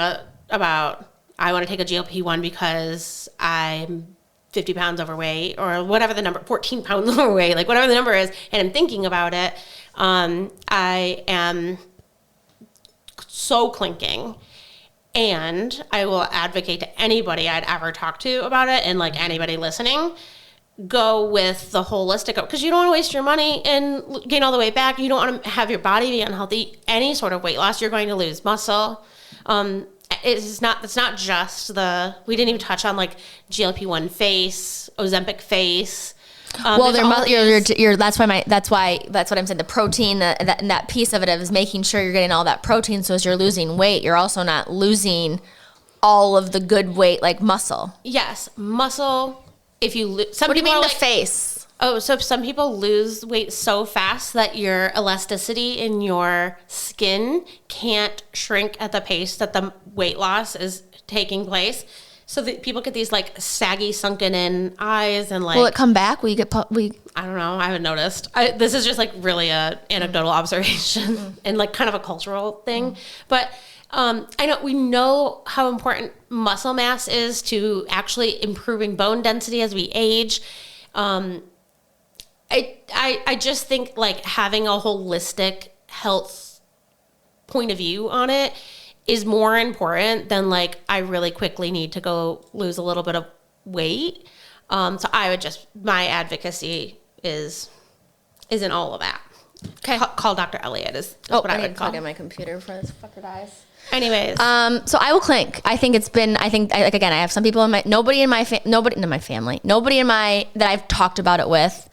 Speaker 2: about I want to take a GLP-1 because I'm 50 pounds overweight or whatever the number, 14 pounds overweight, like whatever the number is, and I'm thinking about it, I am so clinking. And I will advocate to anybody I'd ever talk to about it, and like anybody listening, go with the holistic, because you don't want to waste your money and gain all the weight back. You don't want to have your body be unhealthy. Any sort of weight loss, you're going to lose muscle. It's not just we didn't even touch on like GLP-1 face, Ozempic face.
Speaker 1: Well, that's what I'm saying. The protein, that piece of it is making sure you're getting all that protein. So as you're losing weight, you're also not losing all of the good weight, like muscle.
Speaker 2: Yes, muscle. If you lose,
Speaker 1: what do you mean the face?
Speaker 2: Oh, so some people lose weight so fast that your elasticity in your skin can't shrink at the pace that the weight loss is taking place. So that people get these like saggy, sunken in eyes and like.
Speaker 1: Will it come back? Will you get?
Speaker 2: I don't know. I haven't noticed. This is just like really a anecdotal observation and like kind of a cultural thing. But we know how important muscle mass is to actually improving bone density as we age. I just think like having a holistic health point of view on it is more important than like I really quickly need to go lose a little bit of weight. So I would my advocacy isn't all of that. Okay. Call Dr. Elliott is what I would call.
Speaker 1: Plug in my computer before this fucker dies.
Speaker 2: Anyways.
Speaker 1: So I will clink. I think again, I have some people nobody in my family, that I've talked about it with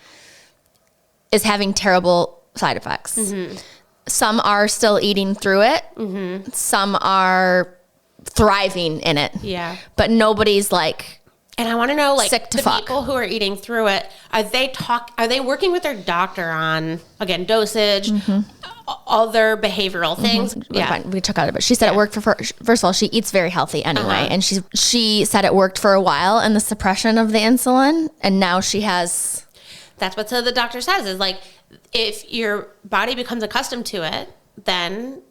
Speaker 1: is having terrible side effects. Mm-hmm. some are still eating through it. Mm-hmm. Some are thriving in it.
Speaker 2: Yeah.
Speaker 1: But nobody's like,
Speaker 2: and I want to know, like,
Speaker 1: sick to
Speaker 2: the
Speaker 1: fuck.
Speaker 2: people who are eating through it, are they working with their doctor on, again, dosage, other behavioral things? Yeah.
Speaker 1: Fine. We took out of it. She said it worked for first of all, she eats very healthy anyway. And she said it worked for a while in the suppression of the insulin. And now she has.
Speaker 2: That's what the doctor says, is like, if your body becomes accustomed to it, then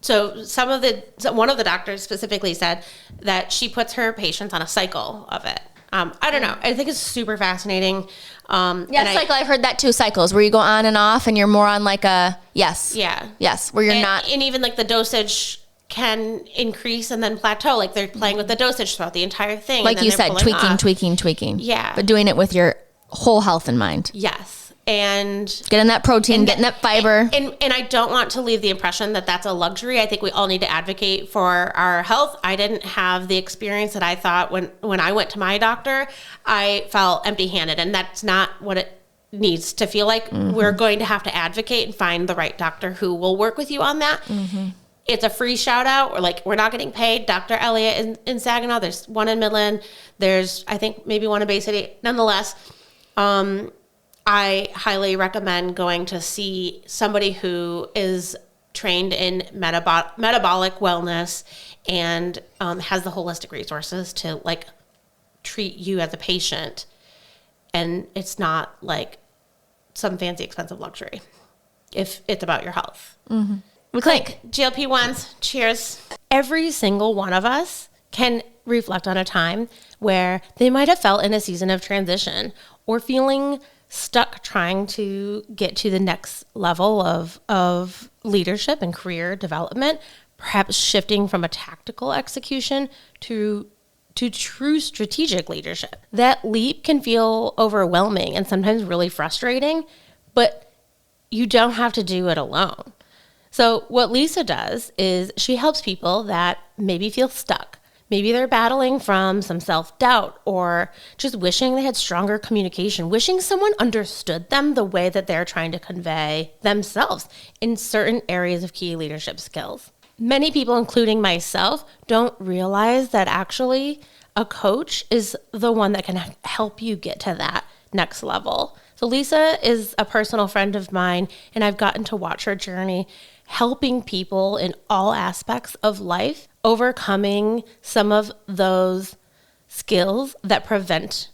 Speaker 2: one of the doctors specifically said that she puts her patients on a cycle of it. I don't know. I think it's super fascinating.
Speaker 1: Cycle. I've heard that too. Cycles where you go on and off, and you're more on like a yes, where you're not,
Speaker 2: and even like the dosage can increase and then plateau. Like they're playing with the dosage throughout the entire thing.
Speaker 1: Like you said, tweaking.
Speaker 2: Yeah,
Speaker 1: but doing it with your whole health in mind.
Speaker 2: Yes. And
Speaker 1: getting that protein, getting that fiber.
Speaker 2: And I don't want to leave the impression that that's a luxury. I think we all need to advocate for our health. I didn't have the experience that I thought when I went to my doctor. I felt empty-handed, and that's not what it needs to feel like. We're going to have to advocate and find the right doctor who will work with you on that. It's a free shout out. We're not getting paid. Dr. Elliott in Saginaw. There's one in Midland. There's, I think, maybe one in Bay City. Nonetheless, I highly recommend going to see somebody who is trained in metabolic wellness and has the holistic resources to like treat you as a patient. And it's not like some fancy expensive luxury if it's about your health.
Speaker 1: We clink.
Speaker 2: GLP-1s, cheers. Every single one of us can reflect on a time where they might have felt in a season of transition or feeling stuck trying to get to the next level of leadership and career development, perhaps shifting from a tactical execution to true strategic leadership. That leap can feel overwhelming and sometimes really frustrating, but you don't have to do it alone. So what Lisa does is she helps people that maybe feel stuck. Maybe they're battling from some self-doubt or just wishing they had stronger communication, wishing someone understood them the way that they're trying to convey themselves in certain areas of key leadership skills. Many people, including myself, don't realize that actually a coach is the one that can help you get to that next level. So Lisa is a personal friend of mine, and I've gotten to watch her journey helping people in all aspects of life, overcoming some of those skills that prevent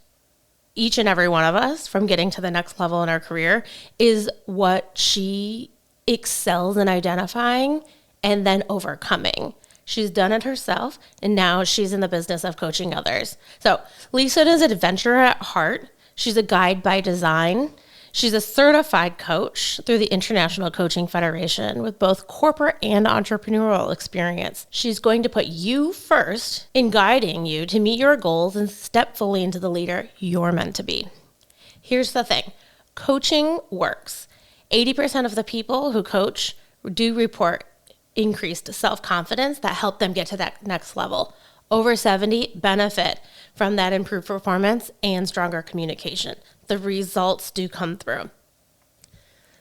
Speaker 2: each and every one of us from getting to the next level in our career is what she excels in identifying and then overcoming. She's done it herself, and now she's in the business of coaching others. So Lisa is an adventurer at heart. She's a guide by design. She's a certified coach through the International Coaching Federation with both corporate and entrepreneurial experience. She's going to put you first in guiding you to meet your goals and step fully into the leader you're meant to be. Here's the thing. Coaching works. 80% of the people who coach do report increased self-confidence that help them get to that next level. Over 70 benefit from that improved performance and stronger communication. The results do come through.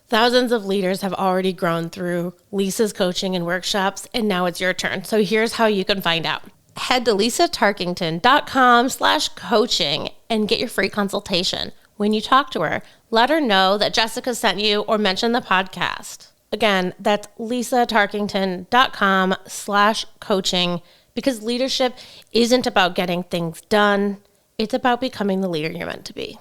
Speaker 2: Thousands of leaders have already grown through Lisa's coaching and workshops, and now it's your turn. So here's how you can find out. Head to lisatarkington.com/coaching and get your free consultation. When you talk to her, let her know that Jessica sent you or mention the podcast. Again, that's lisatarkington.com/coaching, because leadership isn't about getting things done. It's about becoming the leader you're meant to be.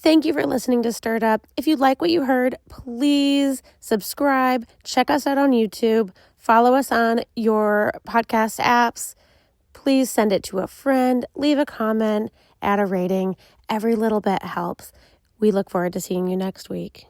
Speaker 2: Thank you for listening to Stirred Up. If you like what you heard, please subscribe. Check us out on YouTube. Follow us on your podcast apps. Please send it to a friend. Leave a comment. Add a rating. Every little bit helps. We look forward to seeing you next week.